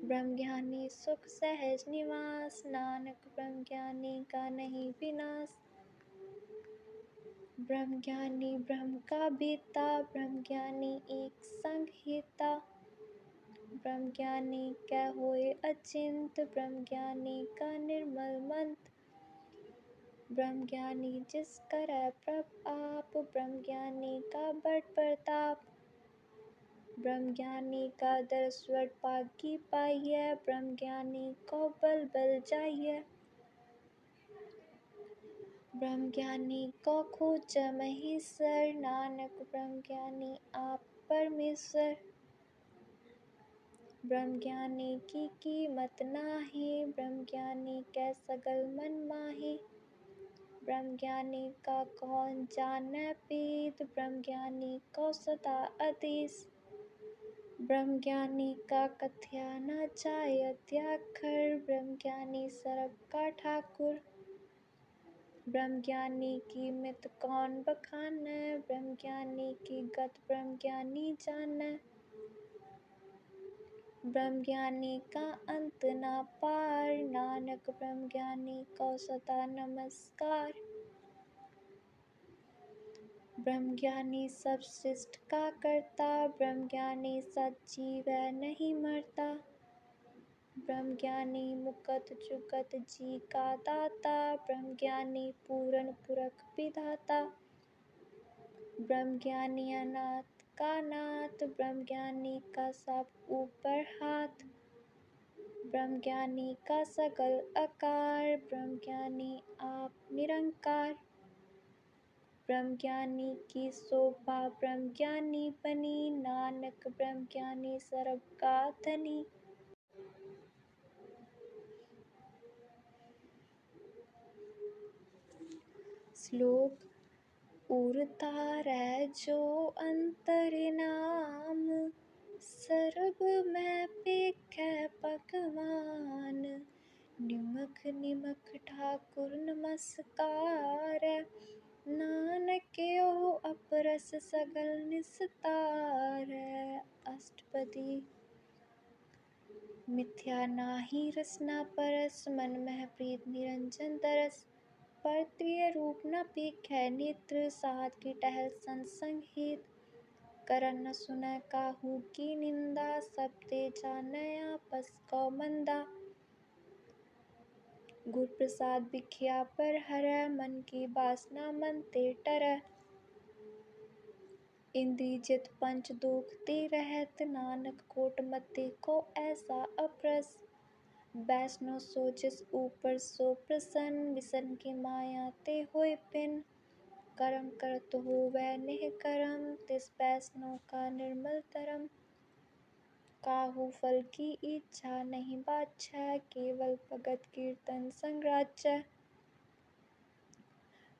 ब्रह्मज्ञानी सुख सहज निवास, नानक ब्रह्मज्ञानी का नहीं विनाश, ब्रह्मज्ञानी ब्रह्म का बीता, ब्रह्मज्ञानी एक संग हिता, ब्रह्मज्ञानी कै होए अचिंत, ब्रह्मज्ञानी का निर्मल मंत्र, ब्रह्मज्ञानी जिस करै प्रभ आप, ब्रह्मज्ञानी का बड़ प्रताप, ब्रह्मज्ञानी का दरस्वर पागी पाइयै, ब्रह्मज्ञानी को बल बल जाइयै, ब्रह्मज्ञानी को खोज महीसर, नानक ब्रह्मज्ञानी आप परमेश्वर, ब्रह्मज्ञानी की कीमत नाही, ब्रह्मज्ञानी कै सगल मन माही, ब्रह्मज्ञानी का कौन जानै पीत, ब्रह्मज्ञानी को सदा अधीस, ब्रह्मज्ञानी का कथ्या न जाय अध्याखर, ब्रह्मज्ञानी सर्ब का ठाकुर, ब्रह्मज्ञानी की मित कौन बखानै, ब्रह्मज्ञानी की गत ब्रह्मज्ञानी जानै, ब्रह्मज्ञानी का अंत न पार, नानक ब्रह्मज्ञानी को सदा नमस्कार, ब्रह्मज्ञानी सब सृष्ट का करता, ब्रह्मज्ञानी सजीवै नहीं मरता, ब्रह्मज्ञानी मुकत जुगत जी का दाता, ब्रह्मज्ञानी पूरन पुरख विधाता, ब्रह्मज्ञानी अनाथ का नाथ, ब्रह्मज्ञानी का सब ऊपर हाथ, ब्रह्मज्ञानी का सकल आकार, ब्रह्मज्ञानी आप निरंकार, ब्रह्मज्ञानी की शोभा ब्रह्मज्ञानी बनी, नानक ब्रह्मज्ञानी सर्ब का धनी, श्लोक उरतारै जो अंतर्नाम, सर्ब मैं पेखै भगवान, निमख निमख ठाकुर नमस्कार, नानकियो अपरस सगल निस्तार, अष्टपदी मिथ्या नाही रसना परस, मन मह प्रीत निरंजन तरस, पर प्रिय रूप न पीखै नेत्र, साध की टहल सत्संग हित, करन न सुनै काहू की निंदा, सब ते जानै आपस को मंदा, गुर प्रसाद बिखिया पर हरै, मन की बासना मन ते टरै, इंद्रिय जित पंच दोख ते रहत, नानक कोट मते को ऐसा अप्रस, वैष्णो सो जिस ऊपर सो प्रसन्न, विसन की माया ते होए पिन, कर्म करत होवै निष्कर्म, तिस वैष्णो का निर्मल धरम, काहू फल की इच्छा नहीं बाछै, केवल भगत कीर्तन संग राचै,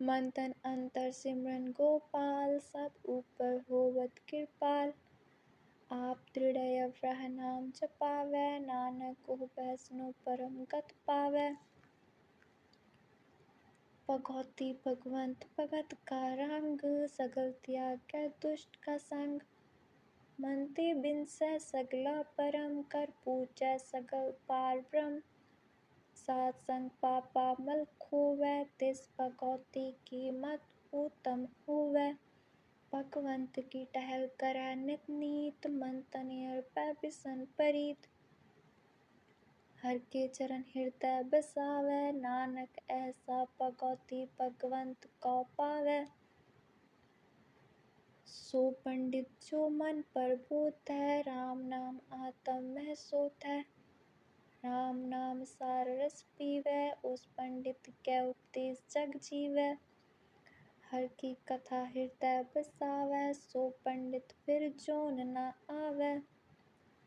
मन तन अंतर सिमरन गोपाल, सब ऊपर होवत कृपाल, आप दृढ़य व्रह नाम जपावै, नानक ओह वैष्णो परम गत पावै, भगौती भगवंत भगत का रंग, सगल त्यागै दुष्ट का संग, मन ते बिनसै सगला परम, कर पूजै सगल पार ब्रह्म, सात संग पापा मल खोवै, तिस भगौती की मत उत्तम होवै, भगवंत की टहल करै नित नीत, मन तन अर्पै बिसन परीत, हर के चरण हृदय बसावै, नानक ऐसा भगौती भगवंत को पावै, सो पंडित जो मन पर बोधै, राम नाम आत्म मह सोधै, राम नाम सार रस पीवै, उस पंडित कै उपदेश जग जीवै, हर की कथा हृदय बसावै, सो पंडित फिर जोन न आवै,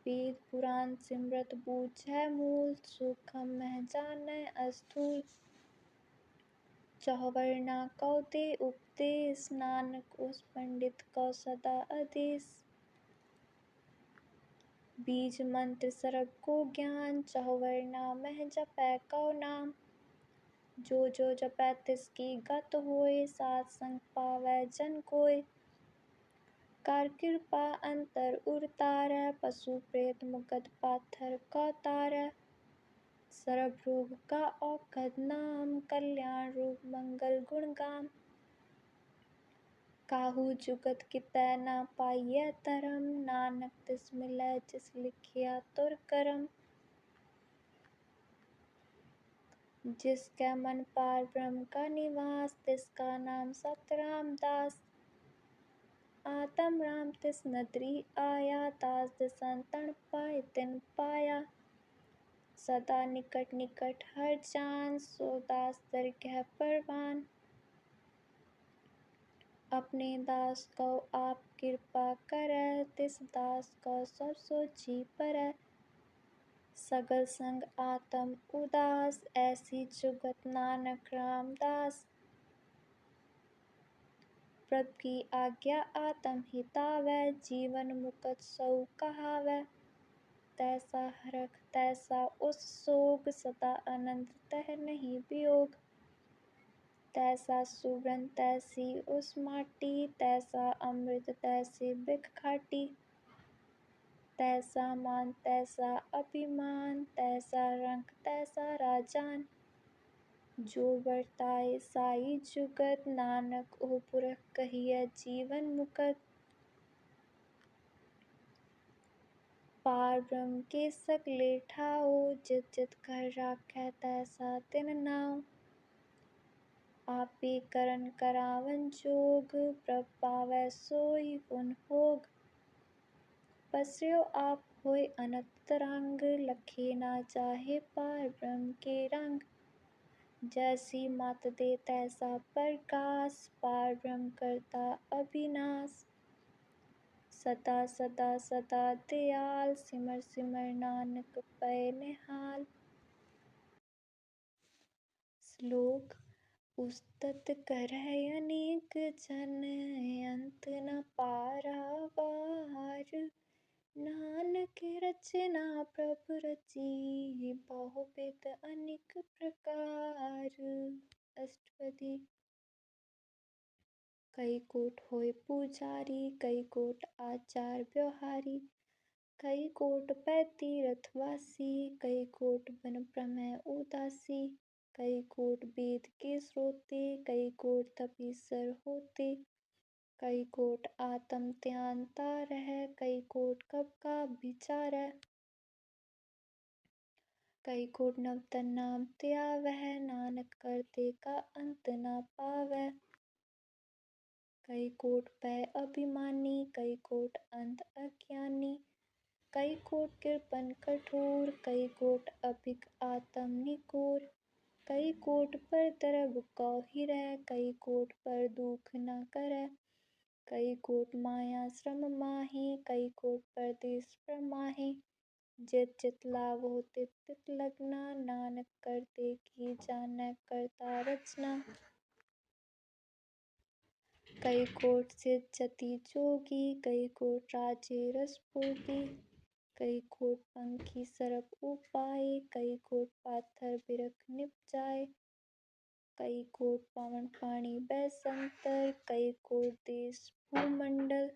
वेद पुराण सिमरत बूझै मूल, सूक्ष्म मह जानै अस्थूल, चौवर्णा को दे उपदेश, नानक उस पंडित को सदा आदेश, बीज मंत्र सरब को ज्ञान, चहुवर्ना मह जपै कौ नाम। जो जपै तिसकी गत होय, सात संग पावै जन कोय। कर कृपा अंतर उरतारै, पशु प्रेत मुगध पाथर कौ तारै। सरब रोग का औखद नाम, कल्याण रूप मंगल गुण गाम। काहू जुगत कितै न पाइयै धरम, नानक तिस मिलै जिस लिखिया तुर करम। जिसकै मन पार ब्रह्म का निवास, तिसका नाम सत रामदास। आतम राम तिस नदरी आया, दास दिसन तन पाय तिन पाया। सदा निकट निकट हर जान, सो दास दरगह परवान। अपने दास को आप कृपा करै, तिस दास को सब सोझी परै। सगल संग आतम उदास, ऐसी जुगत नानक रामदास। प्रभु की आज्ञा आतम हितावै, जीवन मुकत सौ कहावै। तैसा हरख तैसा उस सोग, सदा आनंद तह नहीं वियोग। तैसा सुवरन तैसी उस माटी, तैसा अमृत तैसी बिख खाटी। तैसा मान तैसा अभिमान, तैसा रंक तैसा राजान। जो बरताए साई जुगत, नानक ओ पुरख कहियै जीवन मुकत। पार ब्रह्म के सगले ठाओ, जित जित कर राखै तैसा तिन नाओ। आपे करन करावन जोग, प्रभ पावै सोई पुन भोग। पसर्यो आप होय अनंत तरंग, लखे ना जाहे पार ब्रह्म के रंग। जैसी मत दे तैसा प्रकाश, पार ब्रह्म करता अविनाश। सदा सदा सदा दयाल, सिमर सिमर नानक पै निहाल। श्लोक। उस्तत करहै अनेक जन, अंत न पारावार। नानक रचना प्रभु रची, बहुविध अनेक प्रकार। अष्टपदी। कई कोट होय पुजारी, कई कोट आचार व्यवहारी। कई कोट पै तीरथवासी, कई कोट बन प्रमेय उदासी। कई कोट वेद के श्रोते, कई कोट तपीसर होते। कई कोट आत्म ध्यान तारहै, कई कोट कब का विचारै। कई कोट नवतन नाम ध्यावै, नानक करते का अंत न पावै। कई कोट पै अभिमानी, कई कोट अंत अज्ञानी। कई कोट कृपन कठोर, कई कोट अभिक आत्म निकोर। कई कोट पर दरब कौ हिरै, कई कोट पर दुख न करै। कई कोट माया श्रम माहि, कई कोट परदेस प्रमाहि। जित जित लाभो तित तित लगना, नानक करते की जानैं करता रचना। कई कोट सिद्ध जति जोगी, कई कोट राजे रस भोगी। कई कोट पंखी सरप उपाय, कई कोट पाथर बिरख निपजाय। कई कोट पवन पानी बैसंतर, कई कोट देश भूमंडल।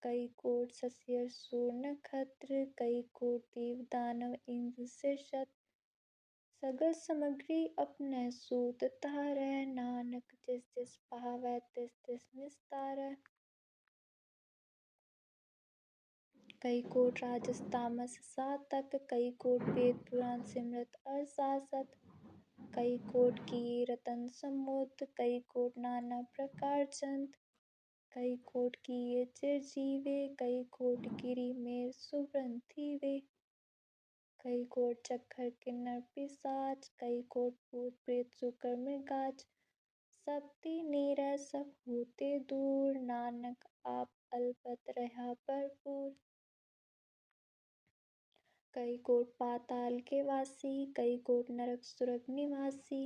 कई कोट सस्यर सूर नक्षत्र, कई कोट देव दानव इंद्र सिरसत। सगल समग्री अपने सूत धारै, नानक जिस जिस पावै तिस तिस निस्तारै। कई कोट राजस तामस सातक, कई कोट वेद पुराण सिमरत अर सासत। कई कोट किए रतन समुद्र, कई कोट नाना प्रकार चंद। कई कोट किए चिरजीवे, कई कोट गिरि मेर सुवरन थीवे। कई कोट चक्कर किन्नर पिशाच, कई कोट भूत प्रेत सुकर मृगाच। सब तीनेरै सब होते दूर, नानक आप अलपत रहा भरपूर। कई कोट पाताल के वासी, कई कोट नरक सुरग निवासी।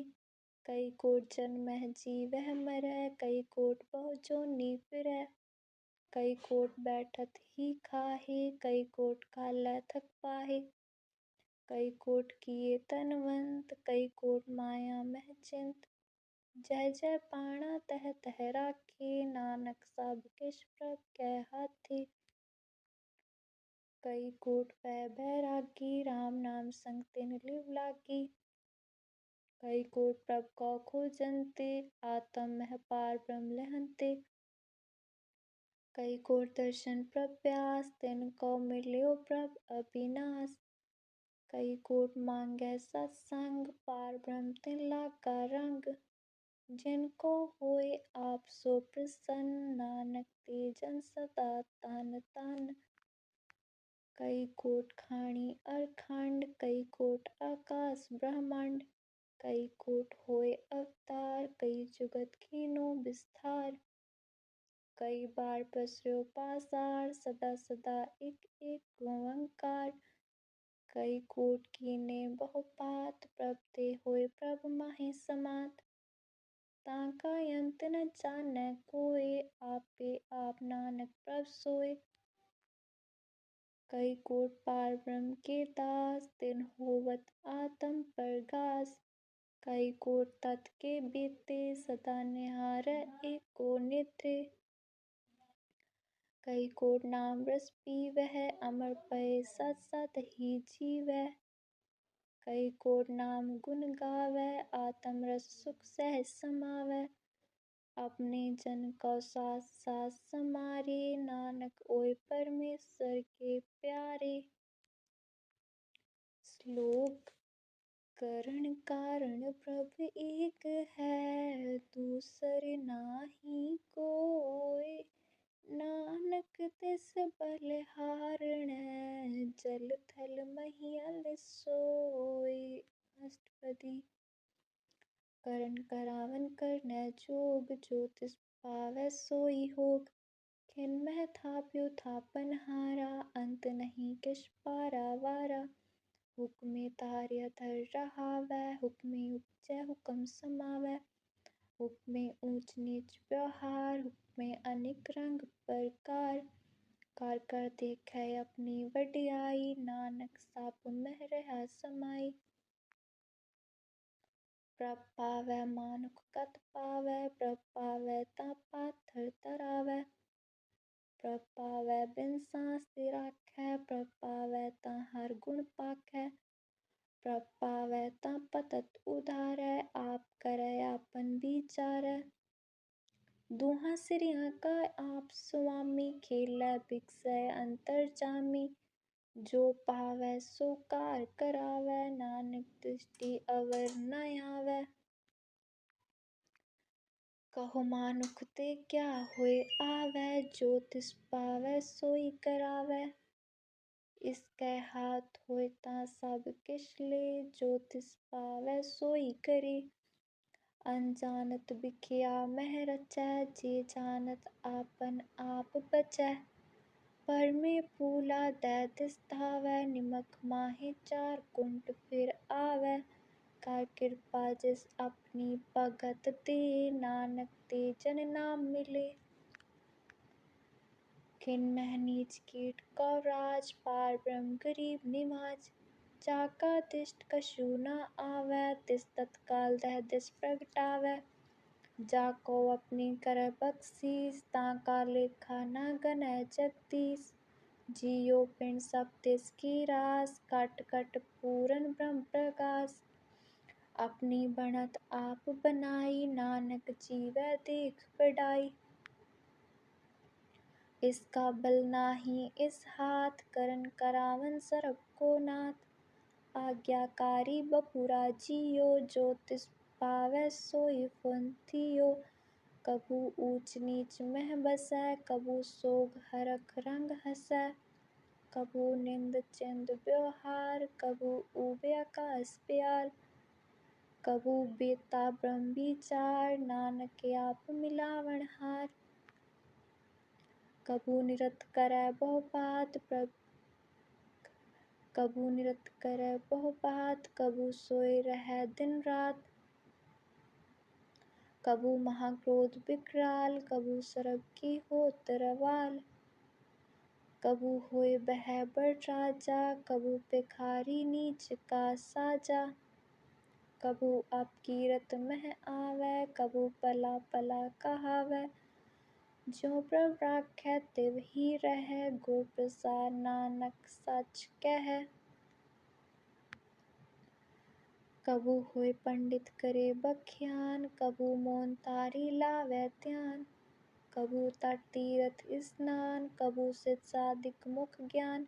कई कोट जन्मह जीवह मरै, कई कोट बहु जोनि फिरै। कई कोट बैठत ही खाहे, कई कोट काला थक पाहे। कई कोट किए तनवंत, कई कोट माया मह चिंत। जय जय पाणा तह तह राखे, नानक सब किछ प्रभ कै हाथे। कई कोट पै बैरागी, राम नाम संग तिन लिव लागी। कई कोट प्रभ कौ खोजन्ते, आतम मह पार ब्रह्म लहन्ते। कई कोट दर्शन प्रभ प्यास, तिनको मिल्यो प्रभ अबिनाश। कई कोट मांगै सत्संग, पार ब्रह्म तिन लागा रंग। जिनको होए आप सो प्रसन्न, नानक ते जन सदा तन तन। कई कोट खाणी अरखंड, कई कोट आकाश ब्रह्मांड। कई कोट होए अवतार, कई जुगत कीनो विस्तार। कई बार पसर्यो पासार, सदा सदा एक एक ओंकार। कई कोट कीने बहुपात, प्रभ ते होए प्रभ माहि समात। ताका यंत न जानै कोय, आपे आप नानक प्रभ सोय। कई कोट पार ब्रह्म के दास, तिन होवत आतम परगास। कई कोट तत् के बीते, सदा निहारै एको नेत्रे। कई कोट नाम रस पीवै, अमर पए सत सत ही जीवै। कई कोट नाम गुण गावै, आत्म रस सुख सहज समावै। अपने जन को साथ साथ समारे, नानक ओय परमेश्वर के प्यारे। श्लोक। करण कारण प्रभ एक है, दूसर नाहि कोय। नानक तिस बलिहारणै, जल थल महियल सोय। अष्टपदी। करण करावन करनै जोग, जो तिस पावै सोई होग। खिन मह थाप्यो थापनहारा, अंत नहीं किछ पारावारा। हुक्मे तार्य धर रहावै, हुक्मे उपजै हुकम समावै। हुक्मे ऊंच नीच व्यवहार, हुक्मे अनेक रंग परकार। कार कर देखै अपनी वड्याई, नानक साप मह रहा समाई। प्रभ पावै मानुख कत पावै, प्रभ पावै तां पाथर धरावै। प्रभ पावै बिन सांस दे राखै, प्रभ पावै तां हर गुण पाखै। प्रभ पावै तां पतत उधारै, आप करै आपन बिचारै। दुहां सिरियां का आप सुआमी, खेलै बिगसै अंतरजामी। जो पावै सो कार करावै, नानक दृष्टि अवर न आवै। कहो मानुख ते क्या होए आवै, जो तिस पावै सोई करावै। इसकै हाथ होए तां सब किछ ले, जो तिस पावै सोई करे। अनजानत बिख्या मह रचै, जे जानत आपन आप बचै। भरमे फूला दै तिस धावै, निमक माहे चार कुंट फिर आवै। कर कृपा जिस अपनी भगत दे, नानक ते जन नाम मिले। खिन मह नीच कीट कौ राज, पार ब्रह्म गरीब निवाज। जाका दिष्ट कछु न आवै, तिस तत्काल दह दिस प्रगटावै। जाको अपनी करै बख्शीस, ताका लेखा न गनै जगदीश। जियो पिंड सब तिस की रास, कट कट पूरन ब्रह्म प्रगास। अपनी बनत आप बनाई, नानक जीवै देख बड़ाई। इसका बल नाही इस हाथ, करन करावन सरब को नाथ। आज्ञाकारी बपुरा जियो, जो तिस पावै सोई फुन थियो। कबू ऊच नीच मह बसै, कबू सोग हरख रंग हसै। कबू निंद चिंद व्यवहार, कबू ऊबे आकाश प्यार। कबू बेता ब्रह्म बिचार, नानक आप मिलावण हार। कबू निरत करै बहु बात, कबू निरत करै बहु बात। कबू सोए रहै दिन रात। कबू महाक्रोध विकराल, कबू सरब की होत रवाल। कबू होए बह बड़ राजा, कबू भिखारी नीच का साजा। कबू अपकीरत मह आवे, कबू पला पला कहावे। ज्यों प्रभ राखै तिव ही रहै, गुर प्रसाद नानक सच कहै। कबू होए पंडित करे बख्यान, कबू मौन तारी लावै ध्यान। कबू तट तीरथ स्नान, कबू सिद्ध साधिक मुख ज्ञान।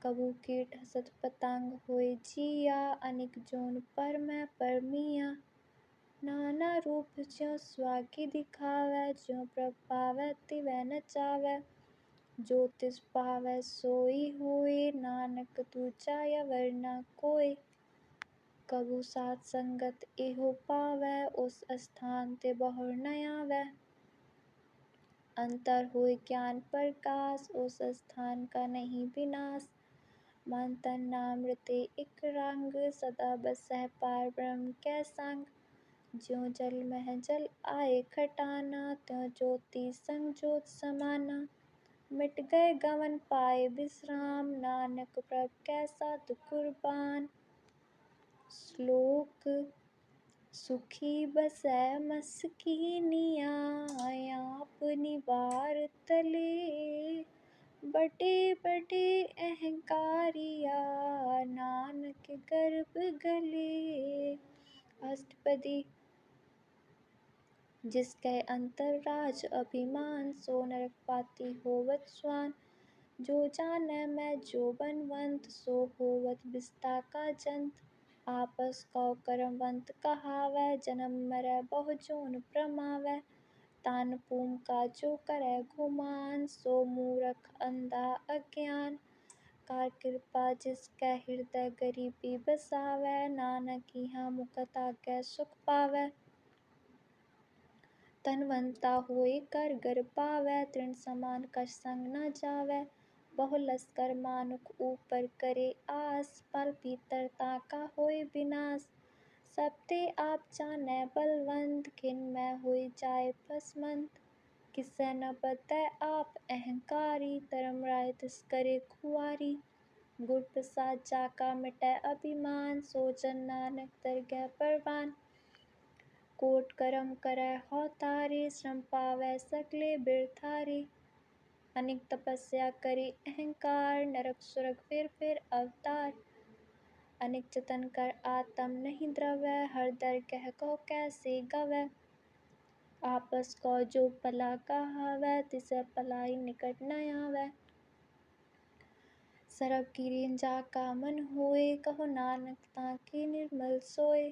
कबू कीट हसत पतंग होए जिया, अनिक जोन पर मैं परमिया। नाना रूप ज्यों स्वाकी दिखावै, ज्यों प्रभ पावै तिवै नचावै। जो तिस पावै सोई होए, नानक दूजा अवर न कोय। कबू साध संगत एहो पावै, उस स्थान ते बहुर न आवै। अंतर होए ज्ञान प्रकाश, उस स्थान का नहीं विनाश। मन तन नाम रते इक रंग, सदा बसै पार ब्रह्म कै संग। ज्यों जल मह जल आए खटाना, त्यों ज्योति संग ज्योत समाना। मिट गए गवन पाए विश्राम, नानक प्रभ कै साधु कुरबान। श्लोक सुखी बसै मसकीनिया, आप निवार तले। बड़े बड़े अहंकारिया, नानक गर्भ गले। अष्टपदी जिसकै अंतर राज अभिमान, सो नरक पाती होवत स्वान। जो जानै मैं जो बनवंत, सो होवत विस्ता का जंत। आपस कौ करमवंत कहावै, जन्म मरै बहु जोन प्रमावै। तान पूम का जो करै गुमान, सो मूरख अंधा अज्ञान। कार कृपा जिसकै हृदय गरीबी बसावै, नानक इहाँ मुकत आगे सुख पावै। तनवंता होए कर गर पावै, तृण समान कछ संग न जावै। बहु लश्कर मानुख ऊपर करे आस, फल भीतर ताका होए विनाश। सब ते आप जानै बलवंत, खिन में होए जाए भस्मंत। किसै न बतै आप अहंकारी, धर्मराय तिस करे खुआरी। गुर प्रसाद जाका मिटै अभिमान, सो जन नानक दरगह परवान। कोट करम करै हो तारे, श्रम पावै सकले बिरथारे। अनेक तपस्या करी अहंकार, नरक सुरग फिर अवतार। अनेक जतन कर आत्म नहीं द्रवै, हर दरगह को कैसे गवै। आपस को जो पला कहावै, तिसै पलाई निकट न आवै। सरब कीरेन जाका मन होए, कहो नानक ताके निर्मल सोए।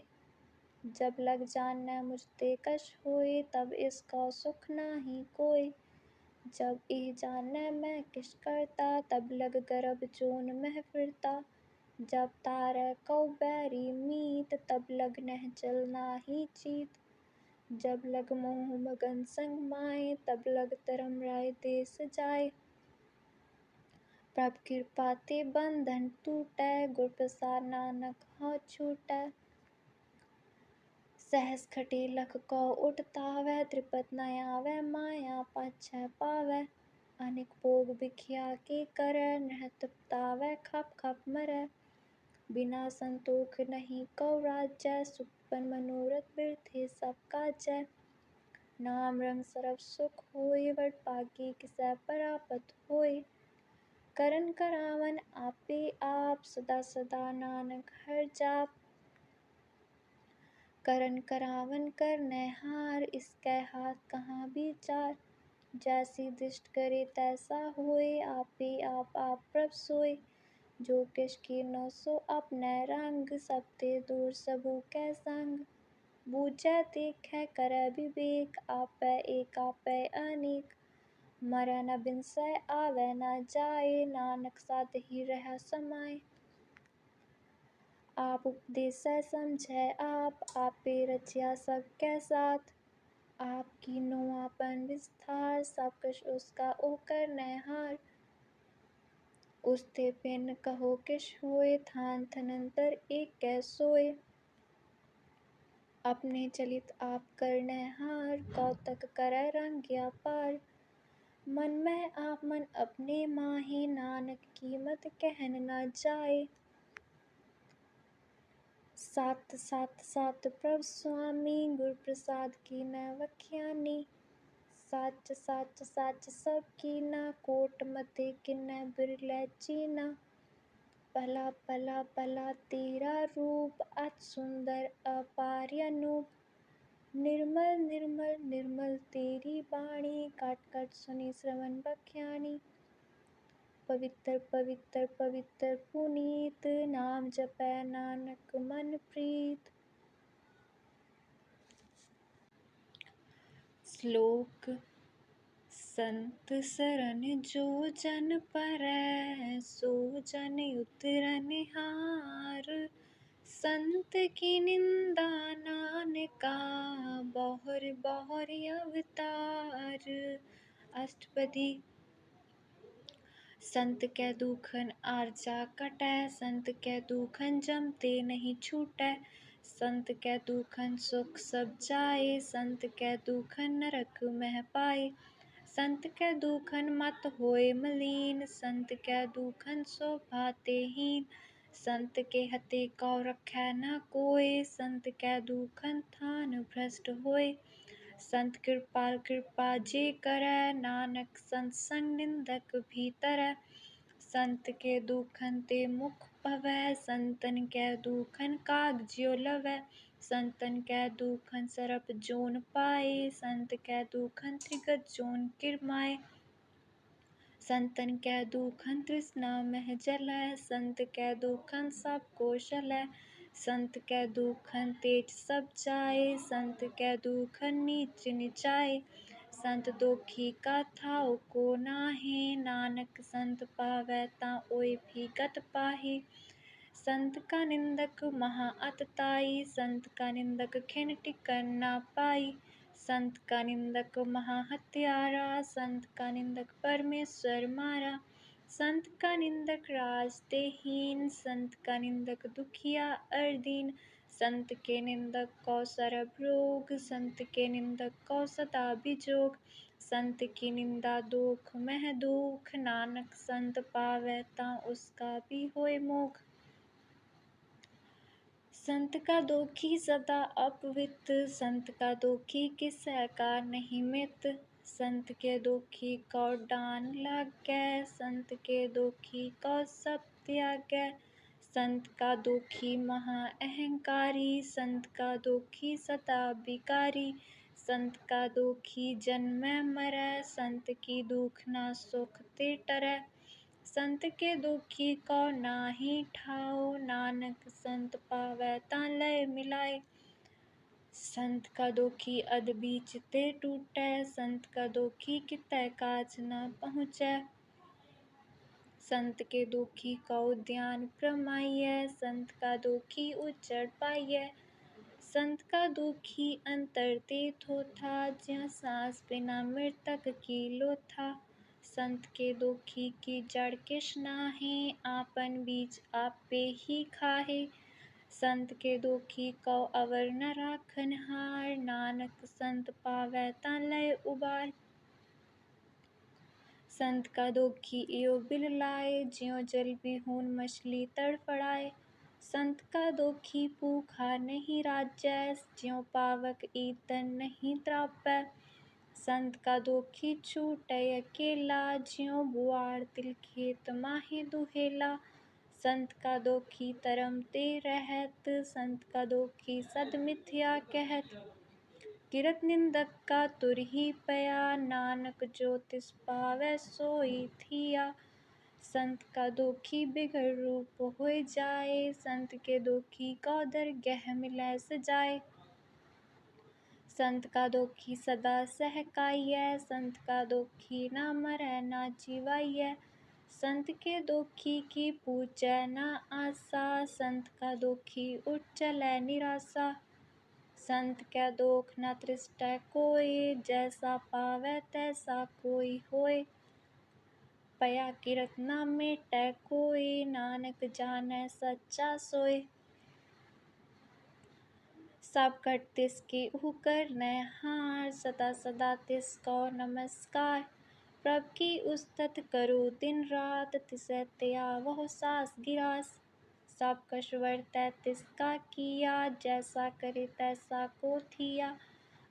जब लग जानੈ मुझ ते कछ होए, तब इसको सुख नाही कोय। जब एह जानੈ मैं किस करता, तब लग गर्भ जोन मह फिरता। जब तारै कौ बैरी मीत, तब लग नह चल नाही चीत। जब लग मोह मगन संग माए, तब लग धरमराय देस जाए। प्रभ कृपा ते बंधन टूटै, गुर प्रसाद नानक हौ छूटै। सहस खटे लख को उठतावै, त्रिपत न आवै माया पाछै पावै। अनेक भोग भिखिया के करै, नृहत खप खप मरै। बिना संतोख नहीं कौ राजै, सुखपन मनोरथ बिरथे सब काजै। नाम रंग सरब सुख होय, वडभागी किसै परापत होय। करन करावन आपे आप, सदा सदा नानक हर जाप। करन करावन करनै हार, इसकै हाथ कहाँ बिचार। जैसी दृष्ट करे तैसा होय, आपे आप प्रभ सोय। जो किछ कीन्हो सो अपनै रंग, सब ते दूर सबू कै संग। बूझै देखै करै विवेक, आपै एक आपै अनेक। मरै न बिनसै आवै न जाए, नानक साधहि रहै समाए। आप उपदेसै समझै आप, आपे रचिया सब कै साथ। आप कीन्हो आपन विस्तार, सब कछ उसका ओ करनै हार। उस ते बिन कहो किछ होय, थान थनंतर एक कै सोय। अपने चलित आप करने हार, कौतक करे रंग अपार। मन में आप मन अपने माहे, नानक कीमत कहन न जाए। सात सात सात प्रभु स्वामी, गुर प्रसाद की न वख्यानी। साच साच साच सब कीना, कोट मते किन्ने बिरलै चीना। पला पला पला तेरा रूप, अति सुंदर अपार अनूप। निर्मल निर्मल निर्मल तेरी बाणी, काट काट सुनी श्रवण बख्यानी। पवित्र पवित्र पवित्र पुनीत, नाम जपै नानक मन प्रीत। श्लोक। संत सरन जो जन परै, सो जन उतरन हार। संत की निंदा नानका, बहुर बहुर अवतार। अष्टपदी। संत कै दुखन आरजा कटै, संत कै दुखन जमते नहीं छूटै। संत कै दुखन सुख सब जाए, संत कै दुखन नरक मह पाए। संत कै दुखन मत होए मलीन, संत कै दुखन सो भाते हीन। संत के हते कौ रखै न कोय, संत कै दुखन थान भ्रष्ट होय। संत कृपाल कृपा जे करै, नानक संत संग निंदक भी तरै। संत के दुखन ते मुख भवै, संतन कै दुखन काग ज्यों लवै। संतन कै दुखन सरप जोन पाए, संत कै दुखन त्रिगत जोन किरमाए। संतन कै दुखन तृष्णा मह जलै, संत कै दुखन सब को शलै। संत कै दुखन तेज सब जाए, संत कै दुखन नीच नीचाए। संत दोखी का थाउ को नाहि, नानक संत पावै तां ओय भी गत पाहि। संत का निंदक महा अतताई, संत का निंदक खिन टिकन ना पाई। संत का निंदक महा हत्यारा, संत का निंदक परमेश्वर मारा। संत का निंदक राज ते हीन, संत का निंदक दुखिया अर दीन। संत के निंदक को सरब रोग, संत के निंदक को सदा बिजोग। संत की निंदा दोख मह दुख, नानक संत पावै तां उसका भी होय मोख। संत का दोखी सदा अपवित्र, संत का दोखी किसै का नहीं मित। संत के दोखी को डान लागै, संत के दोखी को सब त्यागै। संत का दोखी महा अहंकारी, संत का दोखी सदा बिकारी। संत का दोखी जन्मै मरै, संत की दुख ना सुख ते टरै। संत के दुखी को नाहि ठाओ, नानक संत पावै तां लय मिलाए। संत का दोखी अध बीच ते टूटै, संत का दोखी कितै काज न पहुँचै। संत के दोखी को ध्यान प्रमाइयै, संत का दोखी उजड़ पाइयै। संत का दोखी अंतर ते थोथा, ज्यों सांस बिना मृतक की लोथा। संत के दोखी की जड़ किछ नाहि, आपन बीज आपे ही खाहे। संत के दोखी को अवर न राखन हार, नानक संत पावै तां लय उबार। संत का दोखी इयो बिल लाए, ज्यों जल बिहून मछली तड़फड़ाए। संत का दोखी भूखा नहीं राजै, ज्यों पावक ईतन नहीं त्रापै। संत का दोखी छूटै अकेला, ज्यों बुआड़ तिल खेत माहि दुहेला। संत का दोखी तरम ते रहत, संत का दोखी सद मिथ्या कहत। किरत निंदक का तुर ही पया, नानक जो तिस पावै सोई थिया। संत का दोखी बिगड़ रूप होय जाए, संत के दोखी को दरगह मिलै सजाए। संत का दोखी सदा सहकाइयै, संत का दोखी ना मरै ना जिवाइयै। संत के दोखी की पूजै ना आसा, संत का दोखी उठ चलै निरासा। संत कै दोख न तृष्टै कोय, जैसा पावै तैसा कोई होय। पया किरत न मेटै कोय, नानक जानै सच्चा सोय। सब कट तिसके उकर हार, सदा सदा तिसको नमस्कार। प्रभ की उस्तत करो दिन रात, तिसै त्या वह सास गिरास। सब कछ वर्तै तिसका किया, जैसा करे तैसा को थिया।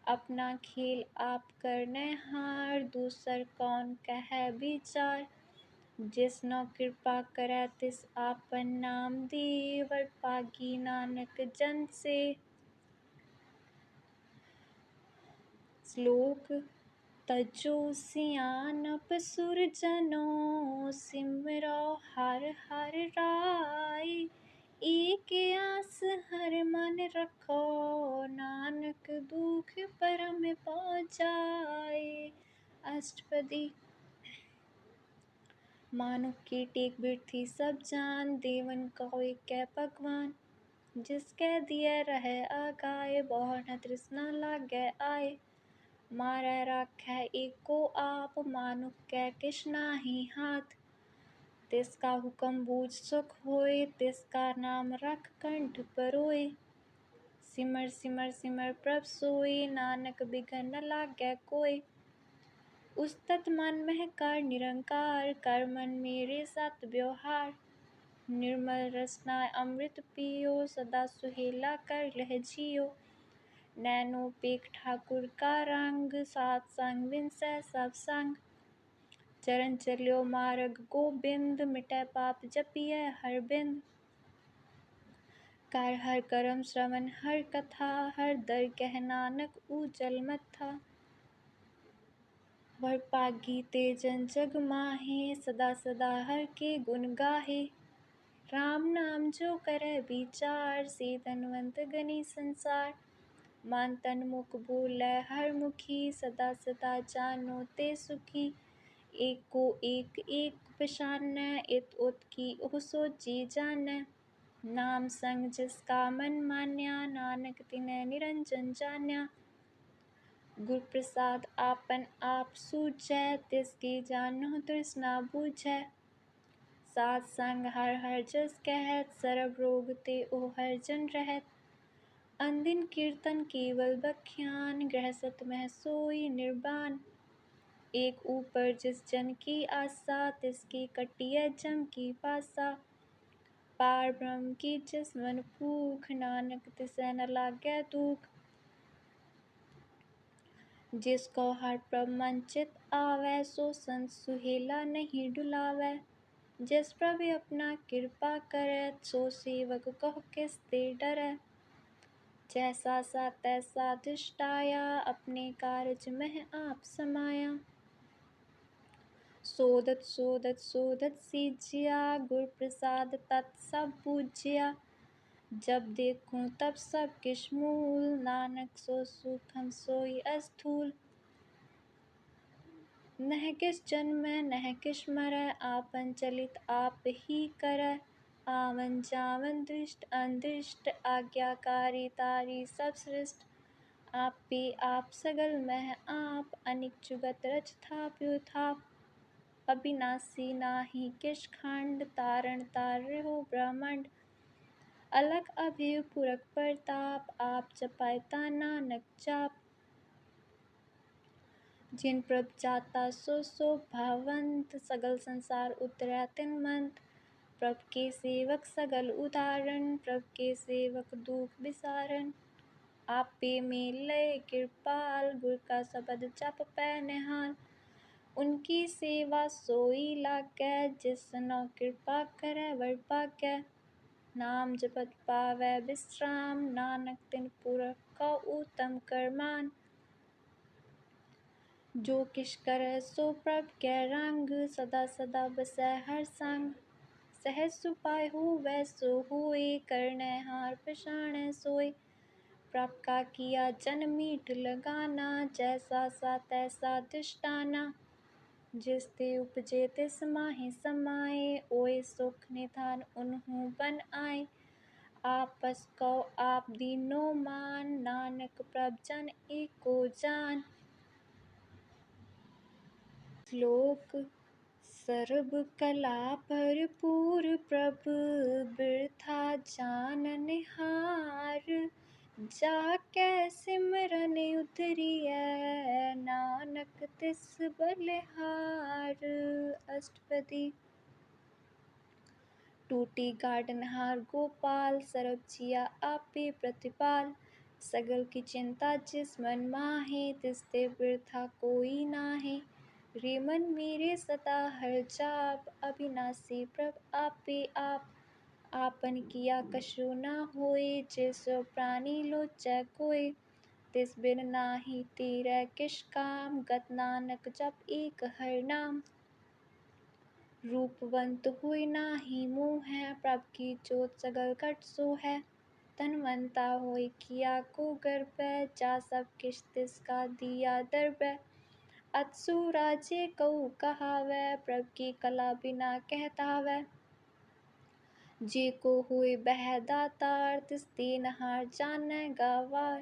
अपना खेल आप करने हार, दूसर कौन कहे विचार। जिसनो कृपा करे तिस आपन नाम दे, वडभागी नानक जन से। श्लोक तजो सियानप सुरजनो, सिमरो हर हर राय। एक आस हर मन रखो, नानक दुख परम पौ जाय। अष्टपदी। मानुख की टेक बिरथी सब जान, देवन को एक भगवान। जिसके दिए रहे आगाए, बहु न तृष्णा लागे आए। मारै राखै एको आप, मानुख कै किछ नाहीं हाथ। तिसका हुक्म बूझ सुख होय, तिसका नाम रख कंठ परोय। सिमर सिमर सिमर प्रभ सोय, नानक बिघन न लागै कोय। उस्तत मन मह कर निरंकार, कर मन मेरे सत व्यवहार। निर्मल रसना अमृत पियो, सदा सुहेला कर लह जियो। नैनो पेख ठाकुर का रंग, सात संग बिनसै सब संग। चरण चलियो मार्ग गोबिंद, मिटै पाप जपियै हर बिंद। कर हर करम श्रवण हर कथा, हर दरगह नानक उजल मथा। वडभागी ते जन जग माहे, सदा सदा हर के गुण गाहे। राम नाम जो करे विचार, से धनवंत गनी संसार। मन तन मुख बोलै हर मुखी, सदा सदा जानो ते सुखी। एक को एक एक पछानै, इत उत की ओह सोची जानै। नाम संग जिसका मन मान्या, नानक तिन्है निरंजन जान्या। गुर प्रसाद आपन आप सूझै, तिसकी जानो तृष्णा बूझै। सात संग हर हर जस कहत, सरब रोग ते ओ हर जन रहत। अंदिन कीर्तन केवल बख्यान, गृहसत मह सोई निर्वाण। एक ऊपर जिस जन की आसा, तिसकी कटिय जम की पासा। पार ब्रह्म की जिस मन भूख, नानक तिसै न लागै दुख। जिसको हर प्रभ मन चित आवै, सो संत सुहेला नहीं डुलावै। जिस प्रभ अपना कृपा करै, सो सेवक कहो किस ते डरै। जैसा सा तैसा धिष्ठाया, अपने कारज मह आप समाया। सोदत सोदत सोदत सीजिया, गुर प्रसाद तत सब बूझिया। जब देखूं तब सब किछ मूल, नानक सो सूक्ष्म सोई अस्थूल। नह किस जन्मै नह किछ मरै, आपन चलित आप ही करै। आवन जावन दृष्ट अनदृष्ट, आज्ञाकारी तारी सब सृष्ट। आपे आप सगल मह आप, अनिक जुगत रच थाप्यो थाप। अबिनासी नाहीं किछ खंड, तारण तार रहो ब्रह्मंड। अलख अभय पुरख परताप, आप जपै नानक जाप। जिन प्रभ जाता सो सो भावंत, सगल संसार उतरै तिन मंत। प्रभ के सेवक सगल उदाहरण, प्रभ के सेवक दुख बिसारन। आपे मेलय कृपाल, गुर का शब्द जप पै निहाल। उनकी सेवा सोई लागै, जिसनो कृपा करै वडभागै। नाम जपत पावै विश्राम, नानक तिन पुरख को उत्तम करमान। जो किछ करै सो प्रभ कै रंग, सदा सदा बसै हर संग। सहज सुपाय होवै सो होय, करनै हार पछाणै सोय। प्रभ का किया जन मीठ लगाना, जैसा सा तैसा धिष्ठाना। जिस ते उपजे तिस माहि समाय, ओय सुख निधान उनहु बन आय। आपस को आप दीनो मान, नानक प्रभ जन एको जान। श्लोक सर्ब कला भरपूर, प्रभ बिरथा जान निहार। जाकै सिमरन उतरियै नानक तिस बलिहार। अष्टपदी। टूटी गार्डनहार गोपाल सरब जिया आपे प्रतिपाल। सगल की चिंता जिस मन माहे तिसते बिरथा कोई नाहे। रे मन मेरे सदा हर जाप अविनाशी प्रभ आपे आप। आपन किया कछु ना होए जैसो प्राणी लोचै कोय। तिस बिन नाही तेरै किस काम गत नानक जप एक हर नाम। रूपवंत हुई नाही मुँह है प्रभ की जोत सगल घट सो है। तनवंता होई किया को गर्भ जा सब किश तिसका दिया दर्ब। अतसु राजे कऊ कहावै प्रभ की कला बिना कहतावै। जे को हुए बह दातार तिस दीनहार जानै गावार।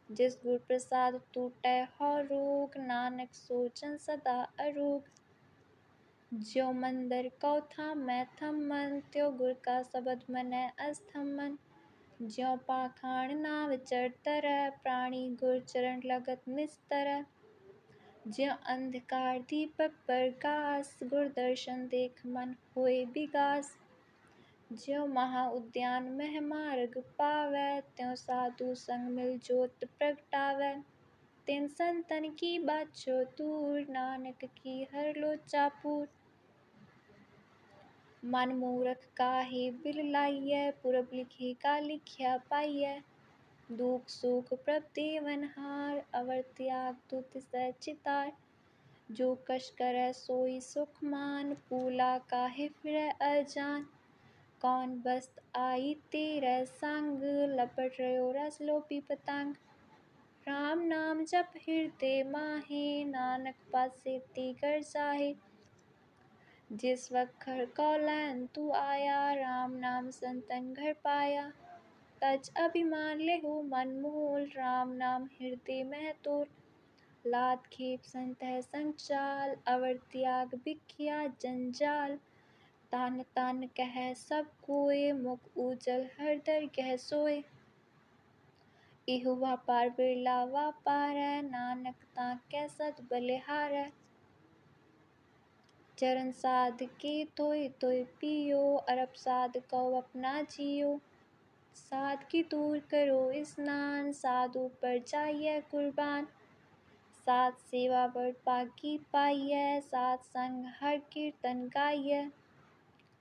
जिस गुर प्रसाद टूटै हौ रोग नानक सोचन सदा अरोग। ज्यों मंदर कौ थामै थम्मन त्यों गुर का शब्द मनै अस्थम्मन। ज्यों पाखाण नाव चढ़ तरह प्राणी गुर चरण लगत निस्तर। ज्यों अंधकार दीपक प्रकाश गुर दर्शन देख मन होए विगास। ज्यों महा उद्यान मह मार्ग पावै त्यों साधु संग मिल जोत प्रगटावै। तिन संतन की बाछो दूर नानक की हर लोचा पूर। मन मूरख काहे बिल लाइयै पुरब लिखे का लिखिया पाइयै। दुख सुख प्रभ देवनहार अवर त्याग तू तिसै चितार। जो कछ करै सोई सुख मान पूला काहे फिरै अजान। कौन बस्त आई तेरै संग लपट रयो रस लोभी पतंग। राम नाम जप हृदय माहे नानक पासे ते कर जाहे। जिस वखर कौलैन तू आया राम नाम संतन घर पाया। तज अभिमान लेहु मन मूल राम नाम हृदय मह तोल। लात खेप संतह संग चाल अवर त्याग बिख्या जंजाल। तान तान कहै सब कोय मुख उजल हर दरगह सोय। एहु व्यापार बिरला व्यापारै नानक ताकै सद बलिहारै। चरण साध के तोय तोय पियो अरप साध कौ अपना जियो। साध की दूर करो स्नान साधु पर जाइयै कुर्बान। साध सेवा बड़ पाकी पाइयै साध संग हर कीर्तन गाइयै।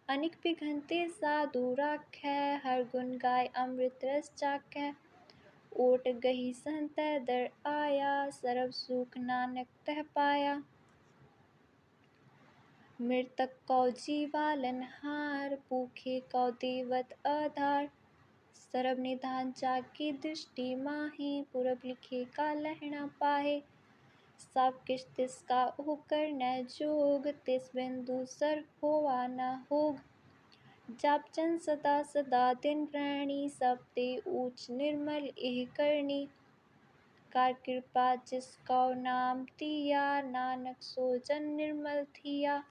अनिक बिघनते साधु राखै हर गुण गाय अमृत रस चाखै। ओट गही संतै दर आया सरब सुख नानक तह पाया। मृतक कौ जीवालनहार भूखे कौ देवत आधार। सरब निधान जाकी दृष्टि माहे पुरब लिखे का लहना पाहे। सब किछ तिसका ओह करनै जोग तिस बिन दूसर होवा न होग। जप जन सदा सदा दिन रैनी सब ते ऊच निर्मल एह करनी। कर कृपा जिस कौ नाम तिया नानक सो जन निर्मल थिया।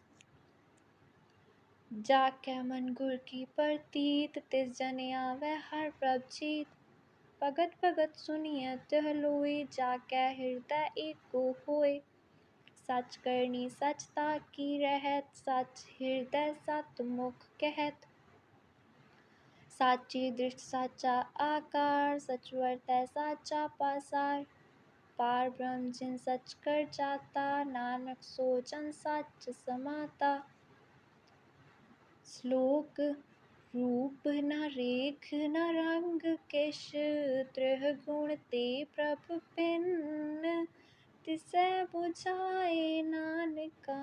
जाकै मन गुर की परतीत तिस जन आवै हर प्रभ जीत। भगत भगत सुनिय त्यों लोय जाकै हृदय एको होय। सच करनी सच ताकी रहत सच हृदय सत मुख कहत। साची दृष्टि साचा आकार सच वर्तै साचा पासार। पार ब्रह्म जिन सच कर जाता नानक सो जन सच समाता। श्लोक रूप न रेख न रंग किश त्रिगुण ते प्रभ भिन्न। तिसै बुझाए नानका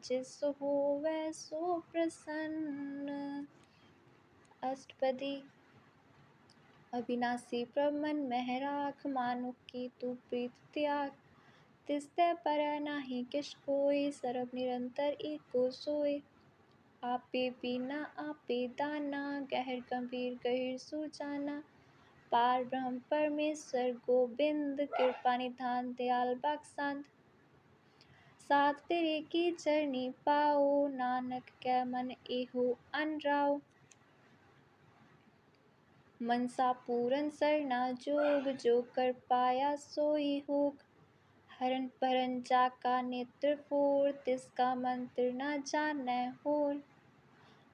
जिस होवै सो प्रसन्न। अष्टपदी। अविनाशी प्रभ मन मह राख मानुख की तू प्रीत त्याग। तिसते परै नाही किछ कोय सरब निरंतर एको सोय। आपे बीना आपे दाना गहर गंभीर गहीर सुजाना। पार ब्रह्म परमेश्वर गोबिंद कृपा निधान दयाल बख्शंद। साध तेरे की चरनी पाओ नानक कै मन एहो अनराओ। मनसा पूरन सरना जोग, जो कर पाया सोई होग। हरन परन जाका नेत्र फोर, तिसका मंत्र न जानੈ होर।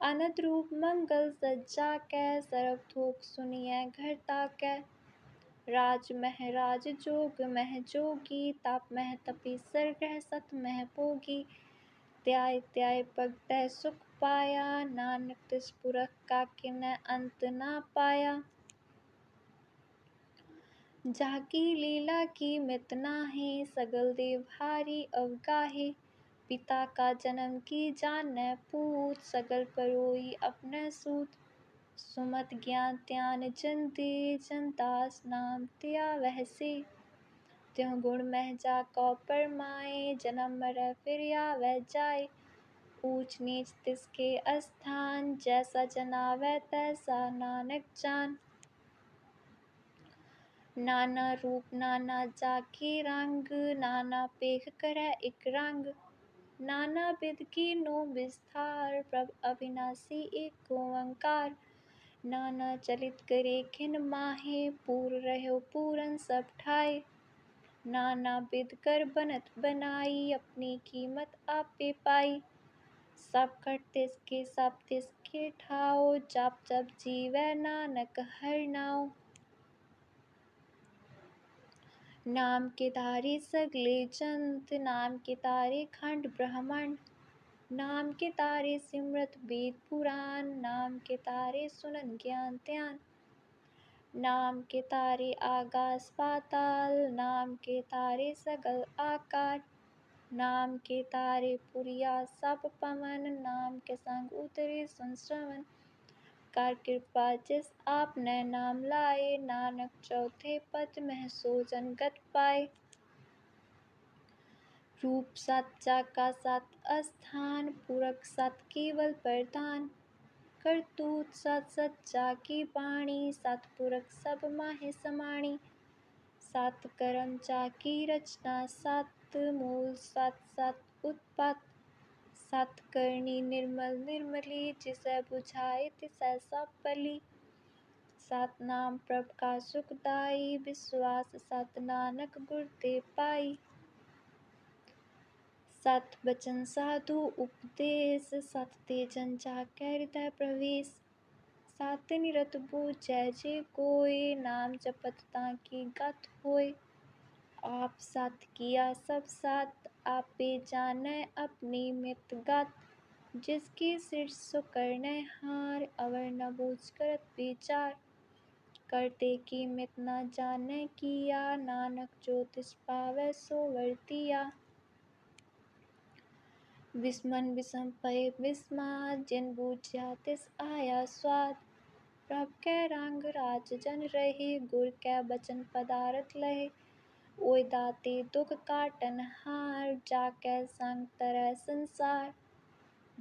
अनंत रूप मंगल सज्जा कै, सरब थोक सुनिए घर ताकै। राज मह राज जोग मह जोगी, ताप मह तपीसर ग्रह सत मह भोगी। त्याय त्याय पगतै सुख पाया, नानक तिस पुरख का किन्नै अंत ना पाया। जाकी लीला की मित नाहि, सगल देव हारी अवगाहे। पिता का जन्म की जानੈ पूत, सगल परोई अपने सूत। सुमत ज्ञान त्यान जन दे, जन दास नाम तिया वह से। त्यों गुण मह जाको परमाए, जन्म मरै फिर आवे जाए। ऊंच नीच तिसके अस्थान, जैसा जनावै तैसा नानक जान। नाना रूप नाना जाकी रंग, नाना पेख करै इक रंग। नाना बिध कीनो बिस्तार, प्रभ अविनाशी एक ओंकार। नाना चलित करे खिन माहे, पूर रह्यो पूरन सब ठाए। नाना बिध कर बनत बनाई, अपनी कीमत आपे पाई। सब कट तिसके सब तिसके ठाओ, जप जप जीवै नानक हर नाउ। नाम के तारे सगले जंत, नाम के तारे खंड ब्रह्मांड। नाम के तारे सिमरत वेद पुराण, नाम के तारे सुनन ज्ञान ध्यान। नाम के तारे आकाश पाताल, नाम के तारे सगल आकार। नाम के तारे पुरिया सब पवन, नाम के संग उतरे सुन श्रवण। कर कृपा जिस आपने नाम लाए, नानक चौथे पद मह सो जन गत पाए। रूप सत जाका सत अस्थान, पुरख सत केवल प्रधान। करतूत सत सच्चा की बाणी, सतपुरख सब माहे समाणी। सत कर्म जाकी रचना सत, मूल सत सत उत्पत। सत करनी निर्मल निर्मली, जिसै बुझाए तिसै सब भली। सत नाम प्रभ का सुखदाई, विश्वास सत नानक गुर ते पाई। सत बचन साधु उपदेश, सत ते जन जाकै हृदय प्रवेश। सत निरत बूझै जे कोय, नाम जपत तांकी गत होय। आप सत किया सब सत, आपे जानै अपनी मित गत। जिसकी सिर सो करनै हार, अवर न बूझ करत विचार। करते की मित न जानै किया, नानक जो तिस पावै सो वर्तिया। विस्मन विषम पय विस्माद, जिन बूझया तिस आया स्वाद। प्रभ कै रंग राज जन रहे, गुर कै बचन पदारथ लहे। ओय दाते दुख काटन हार, जाकै संग तरै संसार।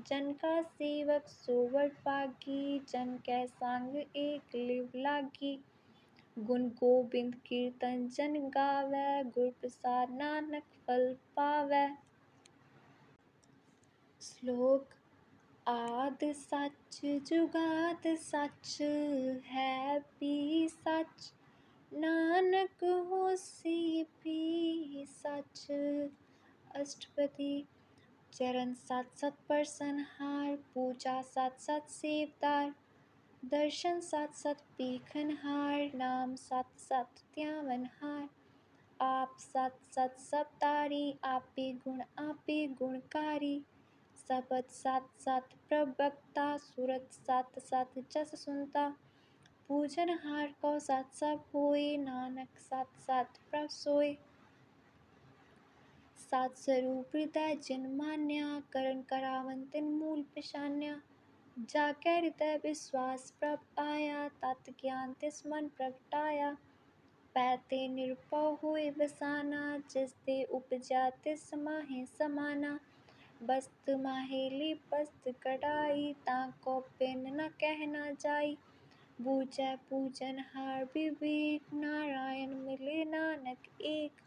जन का सेवक सो बड़ भागी, जन कै संग एक लिव लागी। गुण गोबिंद कीर्तन जन गावै, गुर प्रसाद नानक फल पावै। श्लोक। आद सच जुगाद सच, है भी सच। नानक होसी भी सच। अष्टपदी। चरण सत सत परसनहार, पूजा सत सत सेवदार। दर्शन सत सत पेखनहार, नाम सत सत ध्यावनहार। आप सत सत सबदारी, आपे गुणकारी। सबद सत सत प्रवक्ता, सुरत सत सत जस सुनता। पूजन हार को सत सब होय, नानक सत सत प्रभ सोय। सत स्वरूप हृदय जिन मान्या, करन करावन तिन मूल पिशान्या। जाकै हृदय विश्वास प्रभ आया, तत ज्ञान तिस मन प्रगटाया। पैते निरपौ होय बसाना, जिस ते उपजा तिस माहे समाना। बस्त माहेली बस्त कढ़ाई, ताको बिन न कहना जाई। बूझै पूजन हार विवेक, नारायण मिले नानक एक।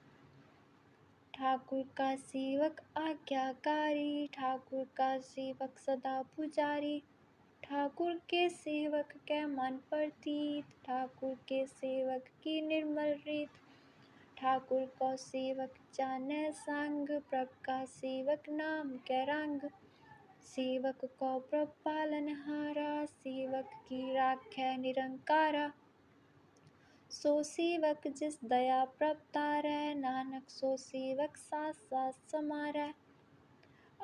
ठाकुर का सेवक आज्ञाकारी, ठाकुर का सेवक सदा पुजारी। ठाकुर के सेवक के मन प्रतीत, ठाकुर के सेवक की निर्मल रीत। ठाकुर को सेवक जाने संग, प्रभु का सेवक नाम के रंग। सेवक को प्रभु पालनहारा, सेवक की राख्या निरंकारा। सो सेवक जिस दया प्रभ तारै, नानक सो सेवक साथ साथ समारै।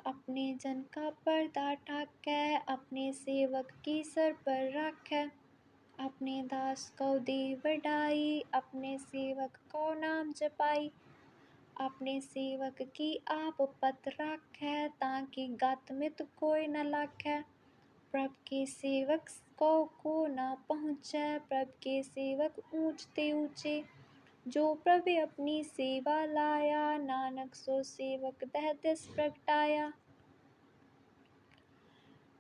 अपने जन का पर्दा ढाकै, अपने सेवक की सर पर राखै। अपने दास को दे बढ़ाई, अपने सेवक को नाम जपाई। अपने सेवक की आप पत राखै, ताकि गत मित कोई न लाखै। प्रभ के सेवक को न पहुँचै, प्रभ के सेवक ऊंचते ऊंचे। जो प्रभु अपनी सेवा लाया, नानक सो सेवक दह दिस प्रगटाया।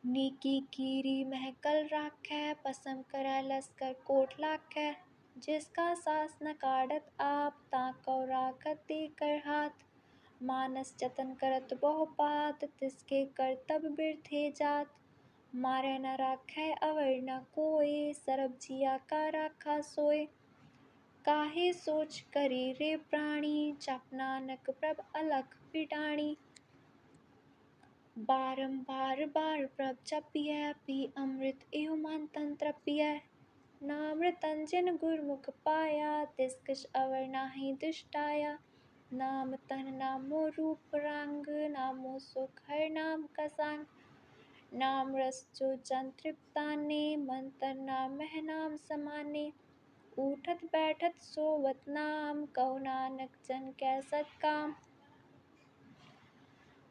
नेकी कीरी महकल राखै, पसम करै लश्कर कोट लाखै। जिसका सास न काढ़त आप, ताको राखत देकर हाथ। मानस जतन करत बहु बात, तिसके करतब बिरथे जात। मारै न राखै अवर न कोय, सरब जिया का राखा सोय। काहे सोच करे रे प्राणी, जप नानक प्रभ अलख बिडाणी। बारंबार बार प्रभ जपियै, पी अमृत एहु मन तन तृपियै। नामृतन जिन गुरमुख पाया, तिस कछ अवर नाहि दुष्टाया। नाम तन नामो रूप रंग, नामो सुख हर नाम का संग। नाम रस जो जन तृप्ताने, मन तन नाम मह नाम समाने। उठत बैठत सोवत नाम, कहो नानक जन कै सत्काम।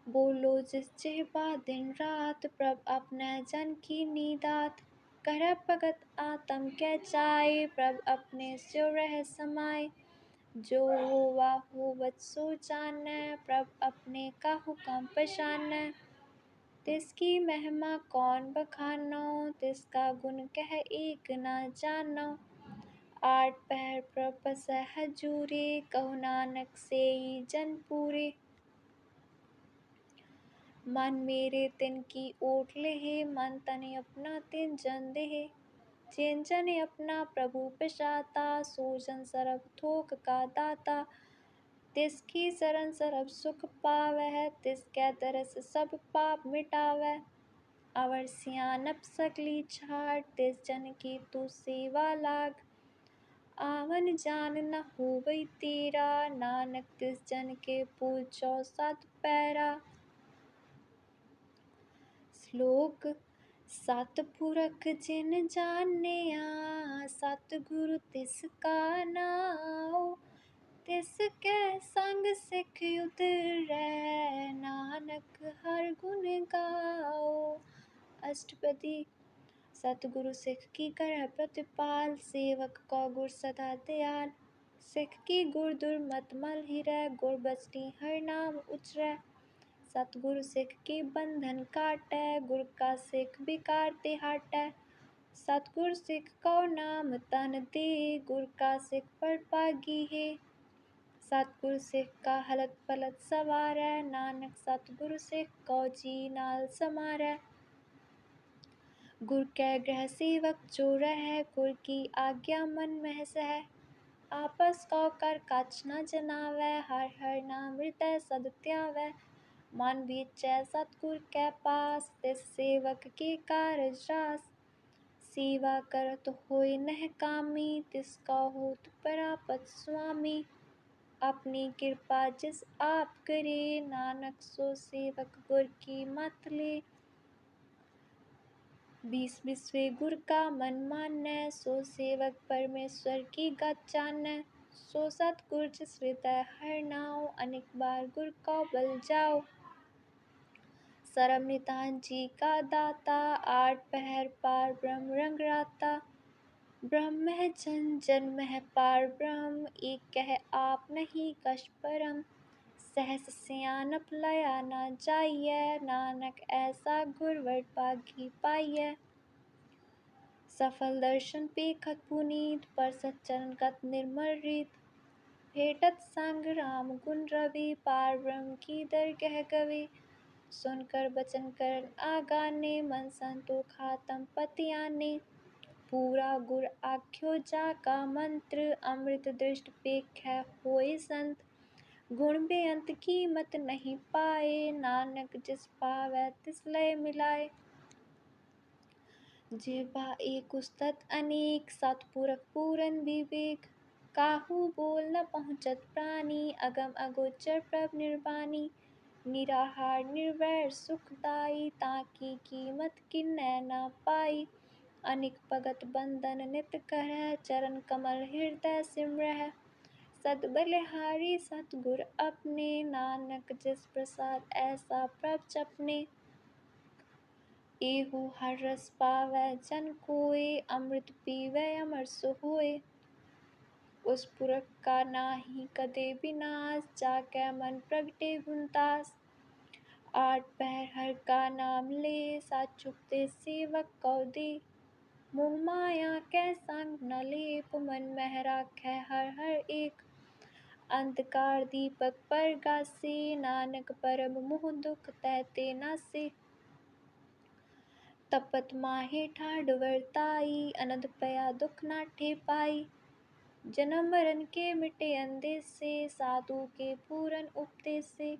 बोलो जिस जिह्वा दिन रात, प्रभ अपने जन की नीदात। करह भगत आतम के चाय, प्रभ अपने स्यो रह समाय। जो होवा होवत सो जानै, प्रभ अपने का हुकम पछानै। तिसकी महिमा कौन बखानो, तिसका गुण कह एक न जानो। आठ पहर प्रभ बसै हजूरे, कहो नानक सेई जन पूरे। मन मेरे तिन की ओट लेहे, मन तन अपना तिन जन देहे। जिन जन अपना प्रभु पछाता, सो जन सरब थोक का दाता। तिसकी शरण सरब सुख पावै, तिसकै तरस सब पाप मिटावै। अवर सियानप सकली छाड़, तिस जन की तू सेवा लाग। आवन जान न होवई तेरा, नानक तिस जन के पूजो सत पैरा। श्लोक सतपुरख जिन जानिया, सतगुरु तिसका नाउ। तिसके संग सिख उतरै, नानक हर गुण गाओ। अष्टपदी। सतगुरु सिख की करह प्रतिपाल, सेवक को गुर सदा दयाल। सिख की गुर दुर्मत मल हिरै, गुर बचनी हर नाम उचरै। सतगुरु सिख के बंधन काटै, गुर का सिख बिकार ते हटै। सतगुर सिख को नाम तन दे, गुर का सिख पर पागी है। सतगुर सिख का हलत पलत सवारै, नानक सतगुरु सिख को जी नाल समारै। गुर कै ग्रह सेवक जो रहै, गुर की आज्ञा मन मह सहै। आपस को कर कछ न जनावै, हर हर नाम हृदय सद ध्यावै। मन बीचै सतगुर कै पास, तिस सेवक के कारज रास। सेवा करत होय नह कामी, तिसको होत परापत स्वामी। अपनी कृपा जिस आप करे, नानक सो सेवक गुर की मत ले। बीस बिसवे गुर का मन मानै, सो सेवक परमेश्वर की गत जानै। सो सतगुर जिस हृदय हर नाउ, अनेक बार गुर को बल जाओ। सरम निधान जी का दाता, आठ पहर पार ब्रह्म रंग राता। ब्रह्म है जन, जन्म है पार ब्रह्म, एक कह आप नहीं कछ परम। सहस सियानप लया न जाइयै, नानक ऐसा गुरवर पागी पाइयै। सफल दर्शन पेखत पुनीत, परसत चरण कत निर्मल रीत। भेटत संग राम गुण रवि, पार ब्रह्म की दरगह गवे। सुनकर बचन कर आगाने, मन संतोखा तम पति आने। पूरा गुर आख्यो जा का मंत्र, अमृत दृष्ट पेख्या होए संत। गुण बेअंत कीमत नहीं पाए, नानक जिस पावै तिस लय मिलाए। जिह्वा एक उस्तत अनेक, सतपुरख पूरन विवेक। काहू बोल न पहुँचत प्राणी, अगम अगोचर प्रभ निर्वाणी। निराहार निर्वैर सुखदाई, ताकी कीमत किन्नय न पाई। अनिक भगत बंदन नित करह, चरण कमल हृदय सिमरह। सद बलिहारी सतगुर अपने, नानक जिस प्रसाद ऐसा प्रभ जपने। एहू हर रस पावै जन कोय, अमृत पीवै अमर सो होय। उस पुरख का नाहि कदे विनाश, जाकै मन प्रगटे गुणदास। आठ पहर हर का नाम ले, साचुकते सेवक कौ दे। मोह माया कै संग न लेप, मन मह राखै हर हर एक। अंधकार दीपक परगासे, नानक परम मोह दुख तहते नासे। तपत माहे ठाढ़ वर्ताई, अनंत पया दुख नाठे पाई। जन्म मरण के मिटे अंदेसे, साधु के पूरन उपदेसे।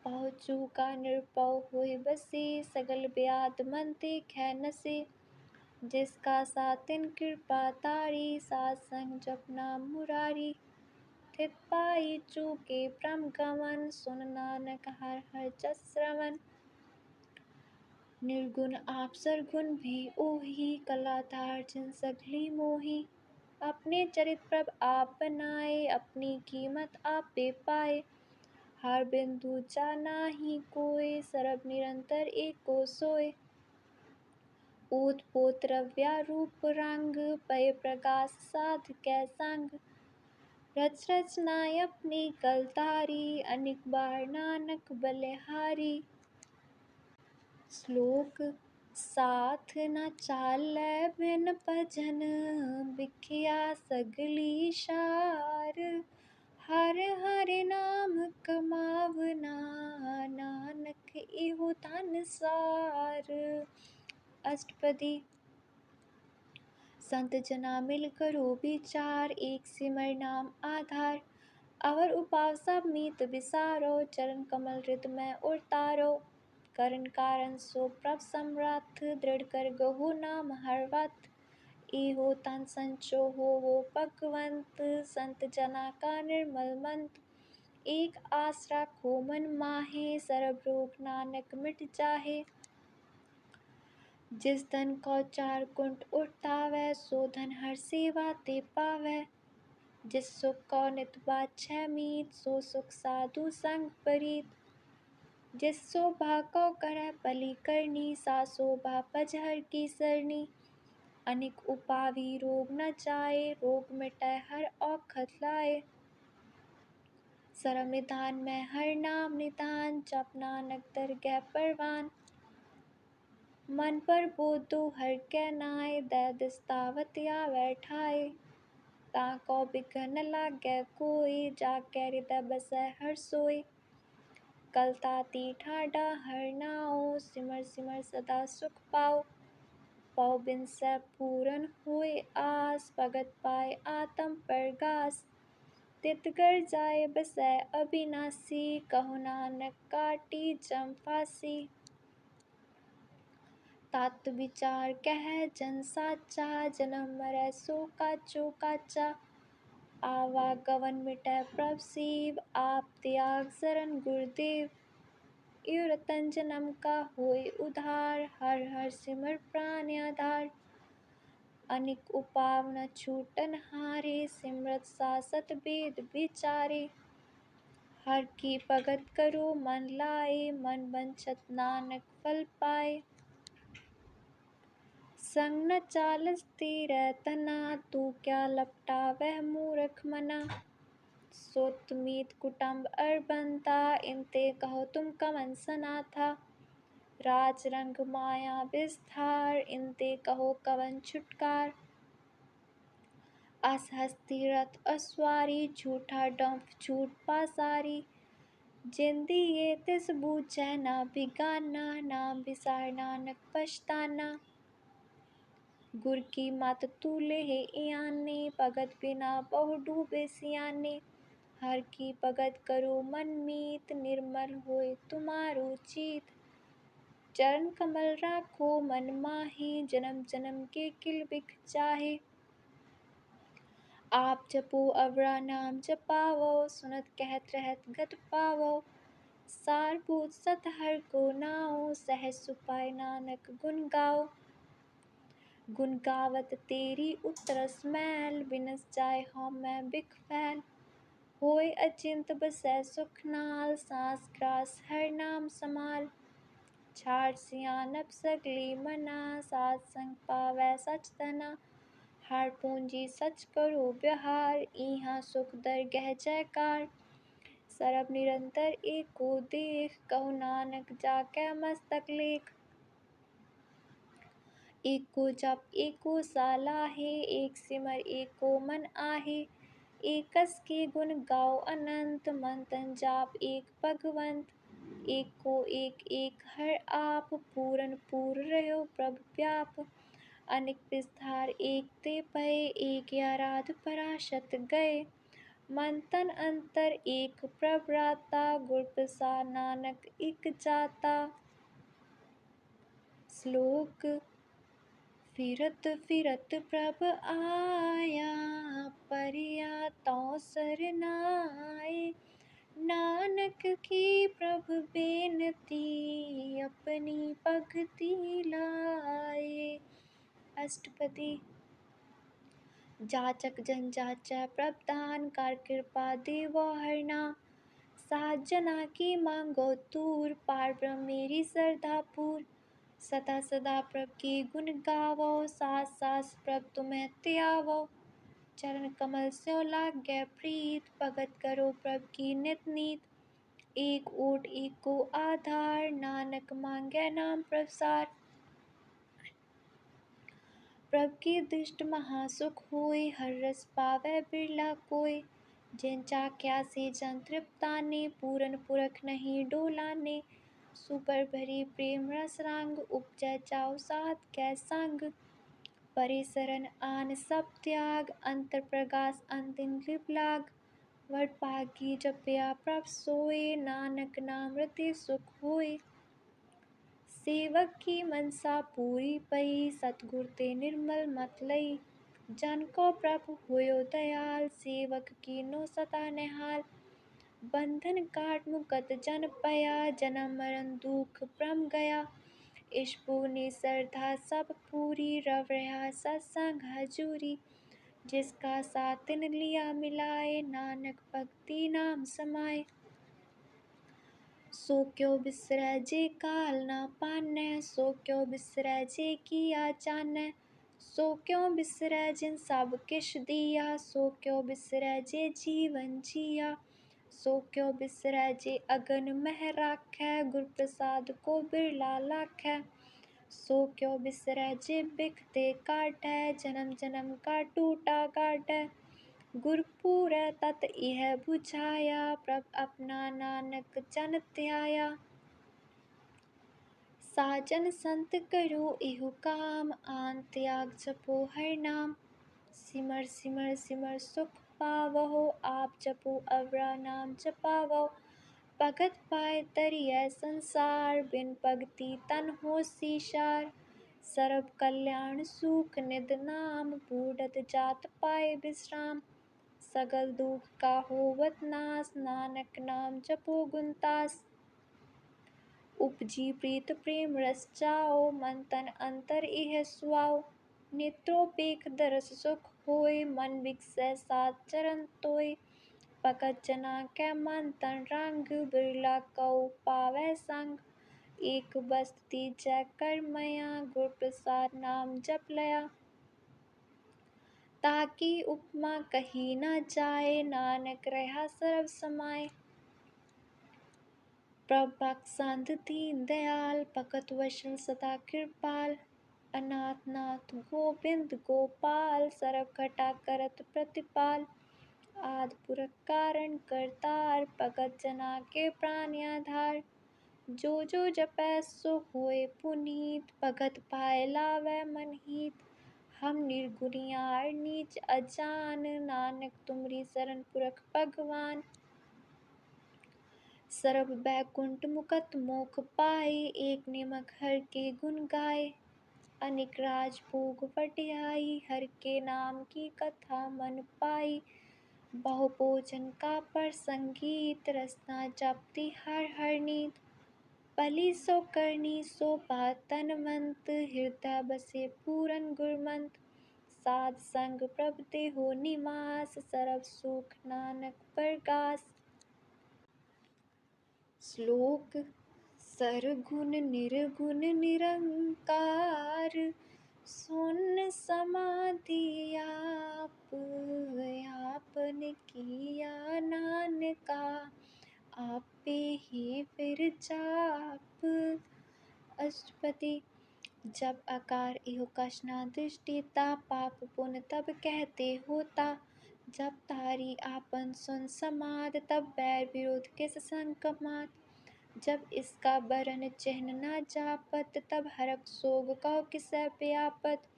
पहुँ चूका निरपौ होय बसे, सगल व्याध मन ते खै नसे। जिसका सातिन कृपा तारी, साध संग जपना मुरारी। थित पाई चूके भ्रम गमन, सुन नानक हर हर जस श्रवण। निर्गुण आप सरगुण भी ओहि, कलाधार जिन सगली मोहि। अपने चरित प्रभ आप बनाए, अपनी कीमत आपे पाए। हर बिंदु जाना ही कोय, सरब निरंतर एको सोय। ओत पोत रव्या रूप रंग, पय प्रगास साध कै संग। रच रचनाय अपनी कलतारी, अनिक बार नानक बलिहारी। श्लोक साथ न चालै बिन भजन, बिख्या सगली सार। हर हर नाम कमावना, नानक एहु धन सार। अष्टपदी। संत जना मिल करो विचार, एक सिमर नाम आधार। अवर उपाव सब मीत विसारो, चरण कमल हृदय उतारो। करण कारण सो प्रभ समर्थ, दृढ़ कर गहु नाम हरवत। एहो तन संचो हो भगवंत, संत जना का निर्मल मंत। एक आस राखो मन माहे, सरब रोग नानक मिट जाहे। जिस धन को चार कुंट उठावै, सो धन हर सेवा ते पावै। जिस सुख को नित बाछै मीत, सो सुख साधु संग परीत। जिस शोभा को करੈ पली करनी, सा शोभा पजहर की सरनी। अनिक उपावी रोग न जाय, रोग मिटै हर औखत लाए। सरम निधान में हर नाम निधान, जप नानक दरगह परवान। मन पर बोधो हर कै नाय, दै दिस तावत आवै ठाय। ताको बिघन न लागै कोय, जाकै हृदय बसै हर सोय। कलताती ठाडा हर नाओ, सिमर सिमर सदा सुख पाओ। पौ बिनसै पूरन होय आस, भगत पाय आतम परगास। तित गर जाय बसै अबिनासी, कहु नानक काटी जम फांसी। तात विचार कहै जन साचा, जन्म मरै सो काचो काचा। आवागमन मिटै प्रभ सेव, आप त्याग शरण गुरदेव। इयो रतन जन्म का होय उधार, हर हर सिमर प्राण आधार। अनिक उपाव न छूटन हारे, सिमरत सासत वेद विचारे। हर की भगत करो मन लाए, मन वांछत नानक फल पाए। संग न चालस तेरै तना, तू क्या लपटावैह मूरख मना। सोत मीत कुटुम्ब अर बंता, इनते कहो तुम कवन सनाथा। राज रंग माया विस्तार, इनते कहो कवन छुटकार। अस हस्ती रथ अस्वारी, झूठा डंफ झूठ पासारी। जिंदी ये तिस बूझै ना बिगाना, नाम बिसार नानक पछताना। गुर की मत तू लेह इयाने, भगत बिना बहु डूबे सियाने। हर की भगत करो मन मीत, निर्मल होए तुम्हारो चीत। चरण कमल राखो मन माही, जन्म जन्म के किल बिख चाहे। आप जपो अवरा नाम जपावो, सुनत कहत रहत गत पावो। सारभूत सत हर को नाओ, सहज सुपाय नानक गुण गाओ। गुण गावत तेरी उतरस मैल, बिनस जाय हਉ मैं बिख फैल। होय अचिंत बसै सुख नाल, सांस ग्रास हर नाम समाल। छाड़ सियानप सगली मना, साध संग पावै सच तना। हर पूंजी सच करो व्यवहार, इहाँ सुख दरगह जयकार। सरब निरंतर एको देख, कहु नानक जाकै मस्तक लेख। एको जप एको सालाहे, एक सिमर एको मन आहे। एकस के गुण गाओ अनंत, मन तन जाप एक भगवंत। एको एक एक हर आप, पूरन पूर रह्यो प्रभु व्याप। अनेक विस्तार एक ते पए, एक आराध पराशत गए। मन तन अंतर एक प्रभराता, गुर प्रसाद नानक इक जाता। श्लोक। फिरत फिरत प्रभ आया, परिया तौ सरनाए। नानक की प्रभ बेनती, अपनी भगति लाए। अष्टपदी। जाचक जन जाचै प्रभ दान, कर कृपा देवो हर नाम। सात जना की मांगो तूर, पार ब्रह्म मेरी सरधा पूर। सदा सदा प्रभ की गुण गावो, सास सास प्रभ तुम्हें त्यावो। चरण कमल स्यो लागै प्रीत, भगत करो प्रभ की नित नीत। एक ओट एको आधार, नानक मांगै नाम प्रसार। प्रभ की दृष्ट महासुख होय, हर रस पावै बिरला कोय। जिन चाख्या से जन तृप्ताने, पूरन पुरख नहीं डोलाने। सुपर भरी प्रेम रस रंग, उपजै चाउ साध कै संग। परे सरन आन सब त्याग, अंतर प्रगास अंतिम लिप लाग। वड भागी जपया प्रभ सोय, नानक नाम हृदय सुख होय। सेवक की मनसा पूरी पई, सतगुर ते निर्मल मत लई। जन को प्रभु होयो दयाल, सेवक कीनो सदा निहाल। बंधन काट मुकत जन पया, जन्म मरण दुख भ्रम गया। इस पुनि श्रद्धा सब पूरी, रव रहा सत्संग हजूरी। जिसका साथ तिन लिया मिलाए, नानक भक्ति नाम समाए। सो क्यों बिसरै जे काल ना पानै, सो क्यों बिसरै जे किया जानै। सो क्यों बिसरै जिन सब किश दिया, सो क्यों बिसरै जे जीवन जिया। सो क्यों बिसरै जे अगन मह राखै, गुर प्रसाद को बिरला लाखै। सो क्यों बिसरै जे बिख ते काटै, जन्म जन्म का टूटा गाटै। गुरपुरै तत इह बुझाया, प्रभ अपना नानक जन ध्याया। साजन संत करो इहु काम, आन त्याग जपो हर नाम। सिमर सिमर सिमर सुख पावहो, आप जपो अवरा नाम जपावो। भगत पाए तरियै संसार, बिन भगति तन हो सीसार। सर्ब कल्याण सुख निध नाम, बूढ़त जात पाए विश्राम। सगल दुख का होवत नास, नानक नाम जपो गुणतास। उपजी प्रीत प्रेम रस जाओ, मन तन अंतर इह सुआओ। नेत्रोपेख दरस सुख होय, मन बिगसै सात चरण तोय। भगत जना कै मन तन रंग, बिरला कऊ पावै संग। एक बस्त तीजै कर मया, गुर प्रसाद नाम जप लया। ताकी उपमा कही न जाए, नानक रहा सर्ब समाए। प्रभ बख्शंद दीन दयाल, भगत वशल सदा कृपाल। अनाथ नाथ गोविंद गोपाल, सरब घटा करत प्रतिपाल। आदि पुरख कारण करतार, भगत जना के प्राण आधार। जो जो जपै सो होए पुनीत, भगत पाए लावै मन हीत। हम निर्गुणियार नीच अजान, नानक तुमरी शरण पुरख भगवान। सरब बैकुंठ मुकत मोख पाए, एक निमक हर के गुण गाए। अनेक राज भोग वटियाई, हर के नाम की कथा मन पाई। बहु भोजन का प्रसंगीत, रसना जपती हर हर नीत। पली सो करनी सो बात तनवंत, हृदय बसे पूरन गुरमंत। साध संग प्रभ देहो निवास, सरब सुख नानक परगास। श्लोक सरगुण निर्गुण निरंकार, सुन समाधि आप। आपन किया नानका, आपे ही फिर जाप। अष्टपदी। जब आकार इहो कशना दृष्टिता, पाप पुण्य तब कहते होता। जब तारी आपन सुन समाद, तब बैर विरोध किस संग मात। जब इसका बरन चिन्ह न जापत, तब हरक सोग कहो किसै व्यापत।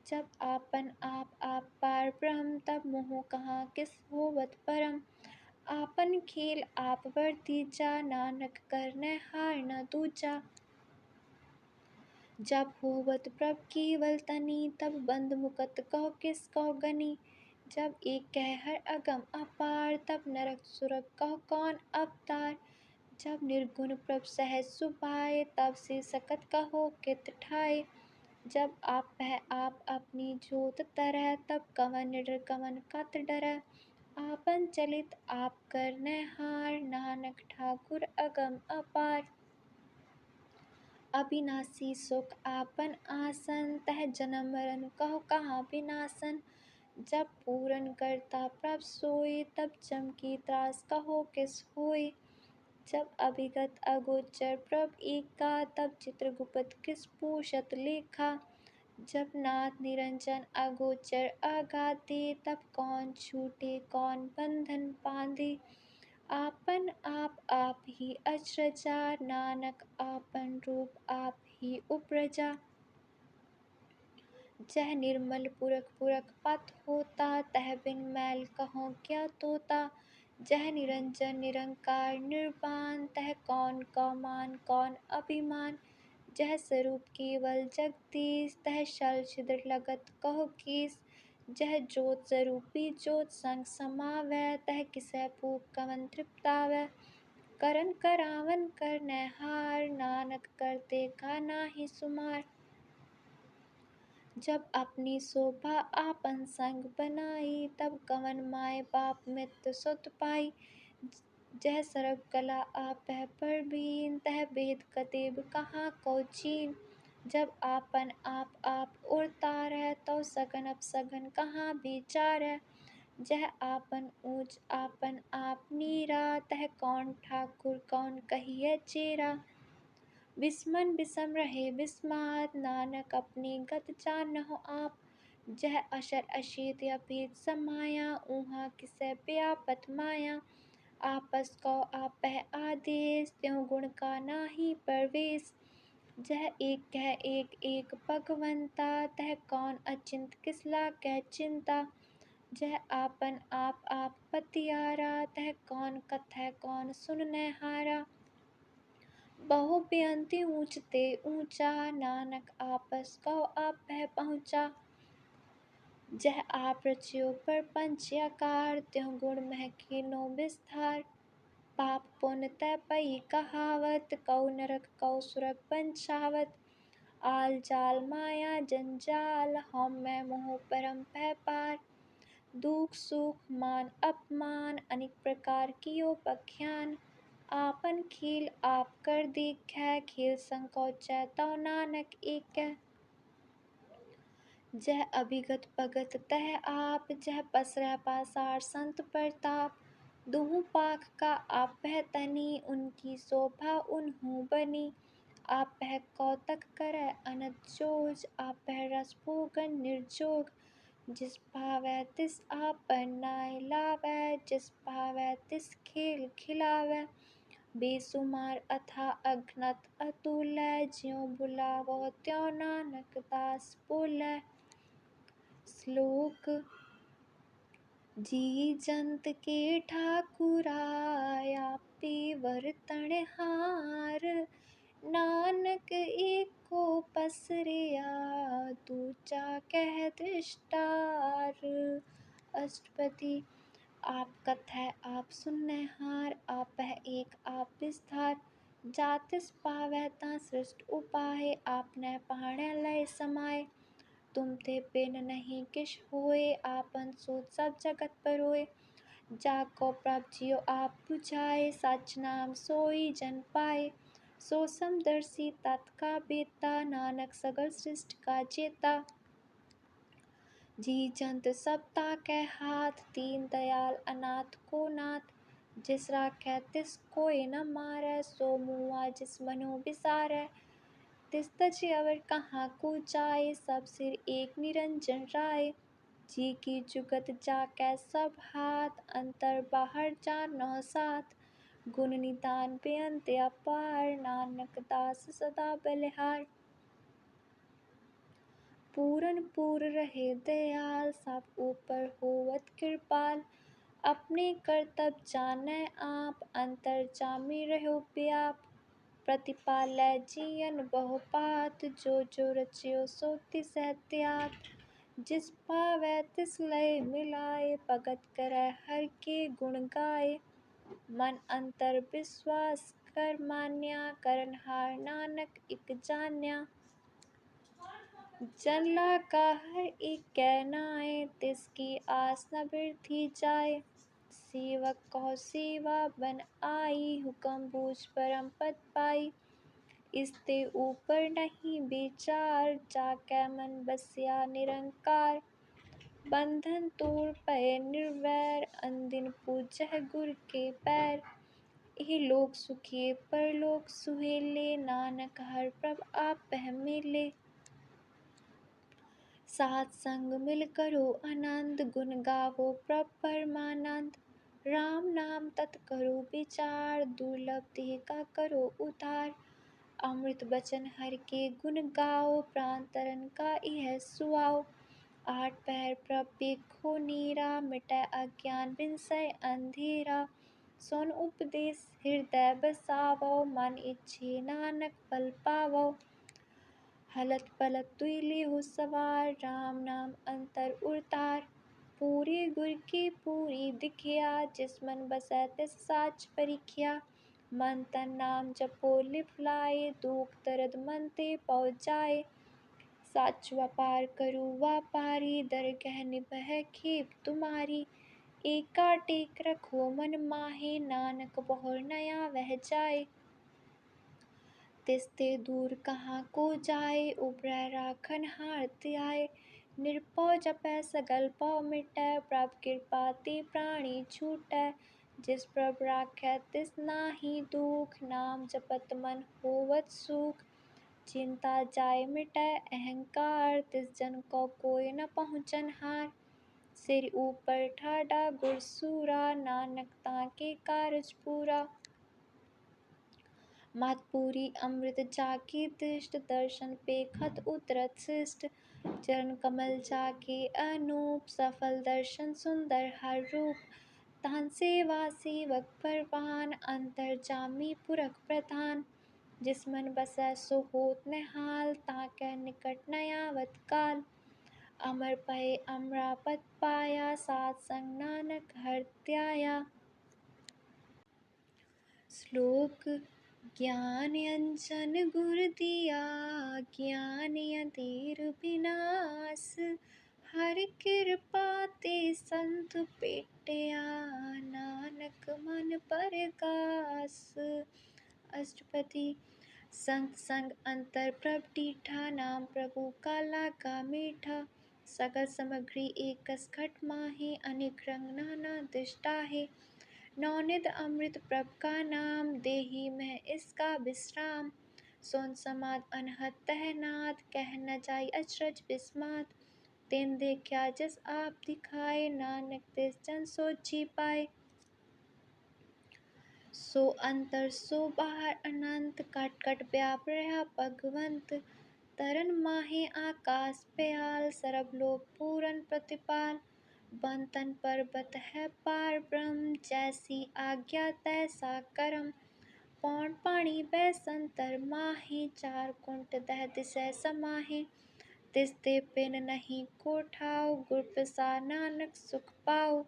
जब आपन आप पार ब्रह्म, तब मोह कहाँ किस होवत परम। आपन खेल आप वर्तीजा, नानक करनै हार न दूजा। जब होवत प्रभ केवल तनी, तब बंद मुकत कहो किस कहो गनी। जब एक कह हर अगम अपार, तब नरक सुरग कहो कौन अवतार। जब निर्गुण प्रभ सहज सुभाए, तब से सकत कहो कित ठाए। जब आप अपनी जोत तरह, तब कवन निडर कवन कत डरੈ। आपन चलित आप करनै हार, नानक ठाकुर अगम अपार। अविनाशी सुख आपन आसन, तह जन्म मरण कहो कहाँ विनाशन। जब पूरन करता प्रभ सोई, तब चमकी त्रास कहो किस होय। जब अभिगत अगोचर प्रभ एका, तब चित्रगुप्त किस पोषत लेखा। जब नाथ निरंजन अगोचर अगाधे, तब कौन छूटे कौन बंधन बांधे। आपन आप ही अचरजा, नानक आपन रूप आप ही उपरजा। जह निर्मल पुरख पुरख पथ होता, तह बिन मैल कहो क्या तोता। जह निरंजन निरंकार निर्वाण, तह कौन कौमान कौन अभिमान। जह स्वरूप केवल जगदीश, तह शल छिद्र लगत कहो कीस। जह ज्योत स्वरूपी ज्योत संग समावै, तह किसै भूप कवन तृप्तावै। करन करावन करनै हार, नानक करते का नाहि सुमार। जब अपनी शोभा आपन संग बनाई, तब कवन माय बाप मित्र सुत पाई। जह सर्ब कला आपै परवीन, तह वेद कतेब कहाँ को चीन। जब आपन आप उरतारै, तो सगन अपसगन कहाँ बिचारै। जह आपन ऊँच आपन आप नीरा, तह कौन ठाकुर कौन कहियै चेरा। बिस्मन बिसम रहे बिस्मात, नानक अपनी गत जानहु आप। जह अशर अशेत अभेद समाया, ऊहा किसै व्यापत माया। आपस को आपै आदेश, त्यों गुण का नाहि परवेश। जह एक कह एक भगवंता, तह कौन अचिंत किस लागै चिंता। जह आपन आप पतियारा, तह कौन कथै कौन सुननै हारा। बहु बेअंती ऊँच ते ऊँचा, नानक आपस कहो आपै पहुँचा। जह आप रचियो परपंच आकार, त्यों गुण मह कीन्हो विस्तार। पाप पुण्य तै पई कहावत, कऊ नरक कऊ सुरग बंचावत। आल जाल माया जंजाल, हउमै मोह परम भय पार। दुख सुख मान अपमान, अनेक प्रकार कियो बख्यान। आपन खेल आप कर देखै, खेल संकोचै तौ नानक एकै। जह अभिगत भगत तह आप, जह पसरै पासार संत प्रताप। दुहु पाख का आपै तनी, उनकी शोभा उन्हु बनी। आपै कौतक करै अनंत जोज, आपै रस भोगन निर्जोग। जिस भावै तिस आपन नाय लावै, जिस भावै तिस खेल खिलावै। बेसुमार अथाह अगनत अतुलै, ज्यों बुलावो त्यों नानक दास बोलै। श्लोक। जी जंत के ठाकुराया पे वरतनहार, नानक एको पसरिया दूजा कह दृष्टार। अष्टपदी। आप कथै आप सुननहार, आपह एक आप विस्तार। जातिस पावै तां सृष्ट उपाय, आपनै पाणै लय समाय। तुम ते बिन नहीं किछ होय, आपन सोच सब जगत परोय। जाको प्रभ जियो आप बुझाए, सच नाम सोई जन पाए। सो समदर्शी तत् का बेता, नानक सगल सृष्टि का जेता। जी जंत सब ताकै हाथ, दीन दयाल अनाथ को नाथ। जिस राखै तिस कोय न मारै, सो मुआ जिस मनो बिसारै। तिस तजी अवर कहाँ को जाय, सब सिर एक निरंजन राय। जी की जुगत जाकै सब हाथ, अंतर बाहर जानौ साथ। गुण निधान बेअंत अपार, नानक दास सदा बलिहार। पूरन पूर रहे दयाल, सब ऊपर होवत कृपाल। अपने करतब जानै आप, अंतर जामी रहो व्याप। प्रतिपालै जियन बहु पात, जो जो रचियो सो तिसै त्यात। जिस पावै तिस लय मिलाय, भगत करै हर के गुण गाय। मन अंतर विश्वास कर मान्या, करनहार नानक इक जान्या। जन लागा हर एक कै नाय, तिसकी आस न बिरथी जाय। सेवक कहो सेवा बन आई, हुकम बूझ परम पद पाई। इसते ऊपर नहीं विचार, जाकै मन बसिया निरंकार। बंधन तोड़ पए निर्वैर, अनदिन पूजह गुर के पैर। इह लोक सुखिए परलोक सुहेले, नानक हर प्रभ आपह मिले। सात संग मिल करो आनंद, गुण गावो प्रभ परमानंद। राम नाम तत करो विचार, दुर्लभ देह का करो उद्धार। अमृत बचन हर के गुण गाओ, प्राण तरन का इह सुआओ। आठ पहर प्रभ पेखो नीरा, मिटै अज्ञान बिनसै अंधेरा। सुन उपदेश हृदय बसावो, मन इच्छे नानक फल पावो। हलत पलत तुय लेहु सवार, राम नाम अंतर उरतार। पूरे गुर की पूरी दिखिया, जिस मन बसै तिस साच परिखिया। मन तन नाम जपो लिव लाए, दुख दर्द मन ते पौ जाए। साचु अपार करु वापारी, दरगह निभह खेप तुम्हारी। एका टेक रखो मन माहे, नानक बहुर न आवह जाए। तिसते दूर कहाँ को जाय, उबरै राखन हार त्याय। निरपौ जपै सगल पौ मिटै, प्रभ कृपा ते प्राणी छूटै। जिस प्रभ राखै तिस नाहि दुख, नाम जपत मन होवत सुख। चिंता जाय मिटै अहंकार, तिस जन को कोय न पहुँचनहार। सिर ऊपर ठाडा गुर सूरा, नानक ताके कारज पूरा। मतपूरी अमृत जाके दृष्ट, दर्शन पेखत उतरत शिष्ट। चरण कमल जाके अनूप, सफल दर्शन सुंदर हर रूप। तान सेवा सेवक परवान, अंतर जामी पुरख प्रधान। जिस मन बसै सो होत निहाल, ताकै निकट न आवत काल। अमर पए अमरापद पाया, सात संग नानक हर त्याया। श्लोक। ज्ञान अंजन गुर दिया, ज्ञान अंधेर बिनाश। हर कृपा ते संत पेटिया, नानक मन परगास। अष्टपदी। संत संग अंतर प्रभ डीठा, नाम प्रभु का लागा मीठा। सकल सामग्री एकस घट माहे, अनेक रंग नाना दिश डाहे। नौनिध अमृत प्रभ का नाम, देहि में इसका विश्राम। सोन समाद अनहद तह नाद, कह न जाय अचरज बिस्मात। तिन देखा जिस आप दिखाए, नानक तिस जन सोची पाए। सो अंतर सो बाहर अनंत, कट कट व्याप रहा भगवंत। तरन माहे आकाश प्याल, सरब लोक पूरन प्रतिपाल। बंतन पर्वत है पार ब्रह्म, जैसी आज्ञा तैसा करम। पौन पाणी बै संतर माहे, चार कुंट दह दिसै समाहे। तिस ते पिन नहीं को ठाऊ, गुर प्रसाद नानक सुख पाऊ।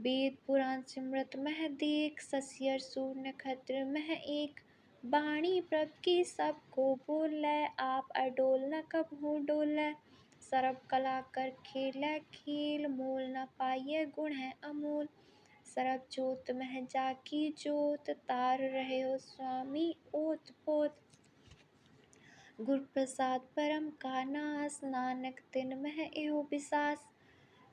वेद पुराण सिमरत मह देख, ससियर सूर नक्षत्र मह एक। बाणी प्रभ की सब को बोलै, आप अडोल न कबहु डोलै। सरब कला कर खेलै खेल, मोल न पाइयै गुण है अमोल। सरब जोत मह जाकी जोत, तार रह्यो स्वामी ओत पोत। गुर प्रसाद परम का नास, नानक तिन मह एहो बिसास।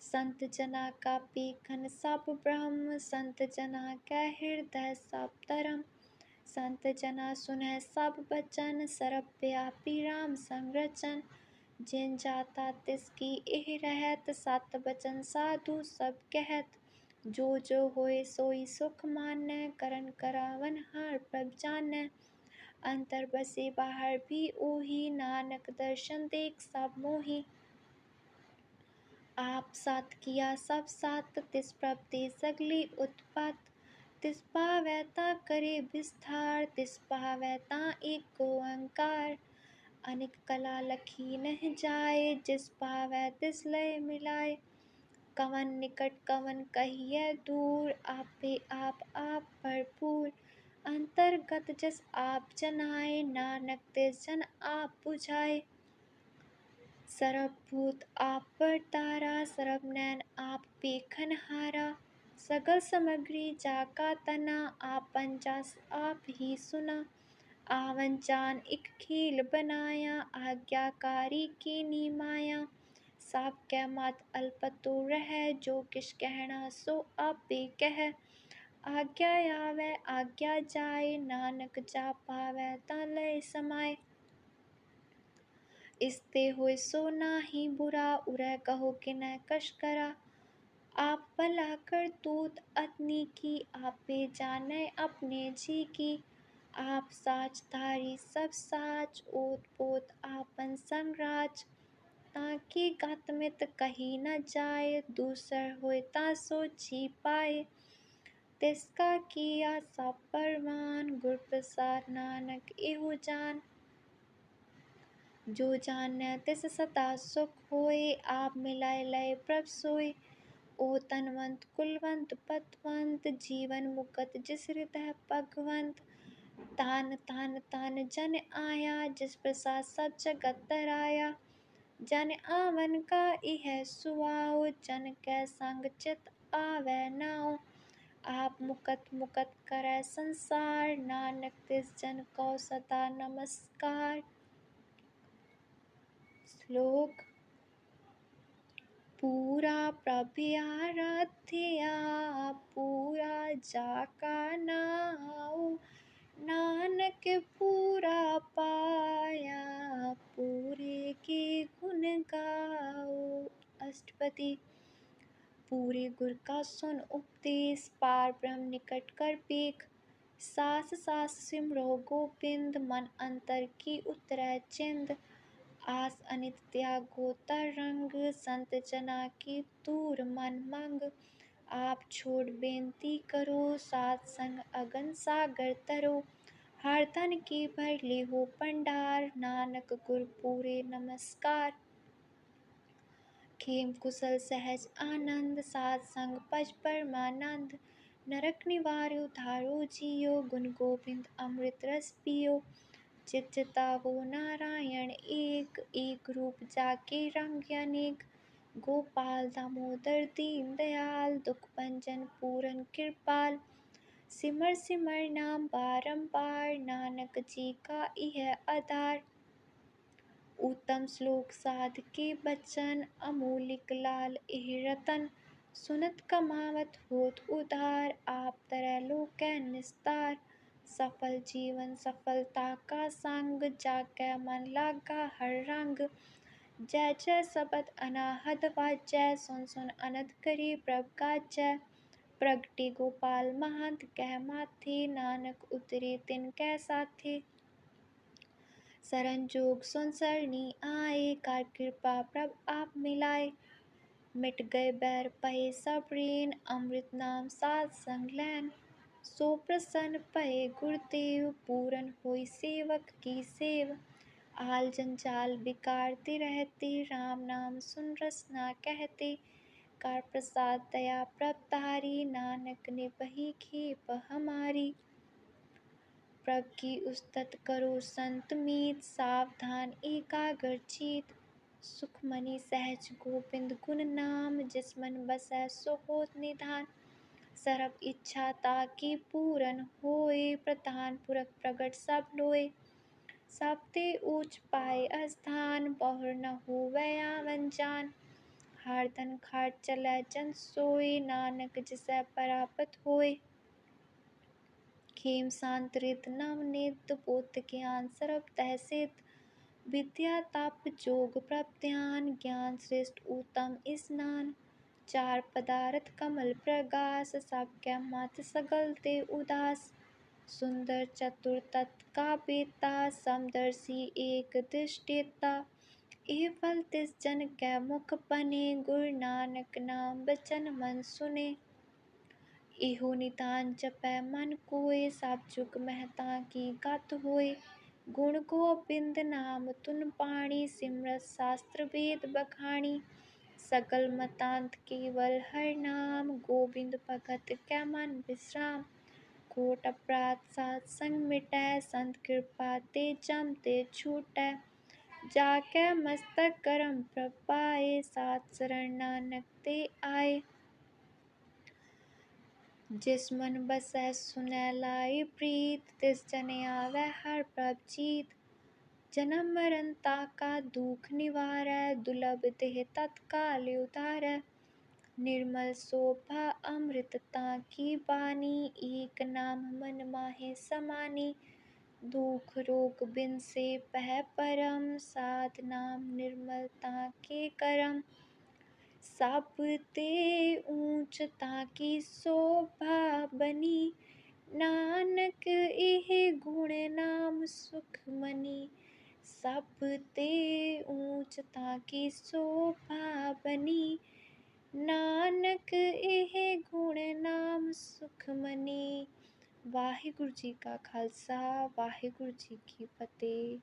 संत जना का पेखन सब ब्रह्म, संत जना कै हृदय सब धरम। संत जना सुनै सब बचन, सरब व्यापी राम संग रचन। जिन जाता तिसकी एह रहत, सत बचन साधु सब कहत। जो जो होए सोई सुख मानै, करन करावन हार प्रभ जानै। अंतर बसे बाहर भी ओही, नानक दर्शन देख सब मोही। आप साथ किया सब साथ, तिस प्रभ ते सगले उत्पात। तिस पावै ता करे विस्तार, तिस पावै ता एक ओंकार। अनेक कला लखी नह जाए, जिस पावै तिस लय मिलाए। कवन निकट कवन कहियै दूर, आपे आप भरपूर। अंतरगत जस आप जनाए, नानक तिस जन आप बुझाए। सरब भूत आप परतारा, सरब नैन आप पेखन हारा। सगल समग्री जाका तना, आपन जस आप ही सुना। आवन जान एक खेल बनाया, आज्ञाकारी कीनी माया। साप कै मात अल्पतो रहै, जो किश कहना सो आपे कह। आज्ञा आवे आज्ञा जाए, नानक जा पावै ता लय समाए। इसते होय सो नाहि बुरा, उरै कहो किनै कछ करा। आप भला करतूत अतनी की, आपे जानै अपने जी की। आप साच धारी सब साच, ओत पोत आपन संग राज। ताकि गत मित कही न जाय, दूसर होय ता सोची पाए। तिसका किया सब परवान, गुर प्रसाद नानक एहु जान। जो जानै तिस सदा सुख होय, आप मिलाय लय प्रभ सोय। ओ तनवंत कुलवंत पतवंत, जीवन मुकत जिस हृदय भगवंत। तान तान तान जन आया, जिस प्रसाद सब जगत तराया। जन आवन का इह सुआओ, जन कै संग चित आवे नाओ। आप मुकत मुकत करै संसार, नानक तिस जन को सदा नमस्कार। श्लोक। पूरा प्रभ आराध्या, पूरा जाका नाऊ। नानक पूरा पाया, पूरे के गुण गाओ। अष्टपदी। पूरे गुर का सुन उपदेश, पार ब्रह्म निकट कर पेख। सास सास सिमरो गोबिंद, मन अंतर की उतरै चिंद। आस अनित त्यागो तरंग, संत जना की दूर मन मंग। आप छोड़ बेनती करो, सात संग अगन सागर तरो। हर धन की भर ले हो भंडार, नानक गुर पूरे नमस्कार। खेम कुशल सहज आनंद, सात संग पज परमानंद। नरक निवार उधारो जियो, गुण गोविंद अमृत रस पियो। चित चितावो नारायण एक, एक रूप जाके रंग अनेक। गोपाल दामोदर दीन दयाल, दुख भंजन पूरन कृपाल। सिमर सिमर नाम बारंबार, नानक जी का इह आधार। उत्तम श्लोक साध के बचन, अमूलिक लाल एह रतन। सुनत कमावत होत उधार, आप तरह लोकै निस्तार। सफल जीवन सफलता का संग, जाकै मन लागा हर रंग। जय जय सबद अनाहद वाजय, सुन सुन अनंत करी प्रभ काजय। प्रगटी गोपाल महंत कह माथी, नानक उतरे तिन कै साथी। सरन जोग सुन सरनी आए, कर कृपा प्रभ आप मिलाए। मिट गए बैर पहे सब रीन, अमृत नाम साध संग लैन। सो प्रसन्न पहे गुरुदेव, पूरन होई सेवक की सेव। आल जंजाल बिकारती रहती, राम नाम सुन रसना कहती। कर प्रसाद दया प्रभतारी, नानक ने बही खेप हमारी। प्रभ की उस्तत करो संत मीत, सावधान एकाग्र चित। सुखमणि सहज गोविंद गुण नाम, जिस मन बसै सो होत निधान। सर्ब इच्छा ताकी पूरन होए, प्रधान पुरख प्रगट सब लोए। सब ते ऊंच पाए स्थान, बहुर न होवै आवन जान। हर धन खाट चलै जन सोए, नानक जिसै परापत होए। खेम शांत रित नवनीत, बोध ज्ञान सर्ब तह सिद्ध। विद्या तप जोग प्रभ ध्यान, ज्ञान श्रेष्ठ उत्तम स्नान। चार पदार्थ कमल प्रगास, सब कै मत सगल ते उदास। सुंदर चतुर तत् का बेता, समदर्शी एक दृष्टिता। एह फल तिस जन कै मुख बने, गुरु नानक नाम बचन मन सुने। एहो नितान जपै मन कोय, सब जुग महता की गत होय। गुण गोबिंद नाम तुन पाणी, सिमरत शास्त्र वेद बखाणी। सकल मतांत केवल हर नाम, गोबिंद भगत कै मन विश्राम। कोट अपराध सात संग मिटै, संत कृपा ते जम ते छूटै। जाकै मस्तक करम प्रभ पाए, सात शरण नानक ते आए। जिस मन बसै सुनै लाई प्रीत, तिस जन आवै हर प्रभ जीत। जन्म मरण ताका दुख निवारै, दुर्लभ देह तत्काल उधारै। निर्मल शोभा अमृत ताकी बानी, एक नाम मन माहे समानी। दुख रोग बिन से पह परम, साध नाम निर्मल ताके करम। सब ते ऊंच ताकी शोभा बनी, नानक एह गुण नाम सुखमनी। सब ते ऊंच ताकी शोभा बनी, नानक एह गुण नाम सुखमनी। वाहिगुरु जी का खालसा, वाहिगुरु जी की फतेह।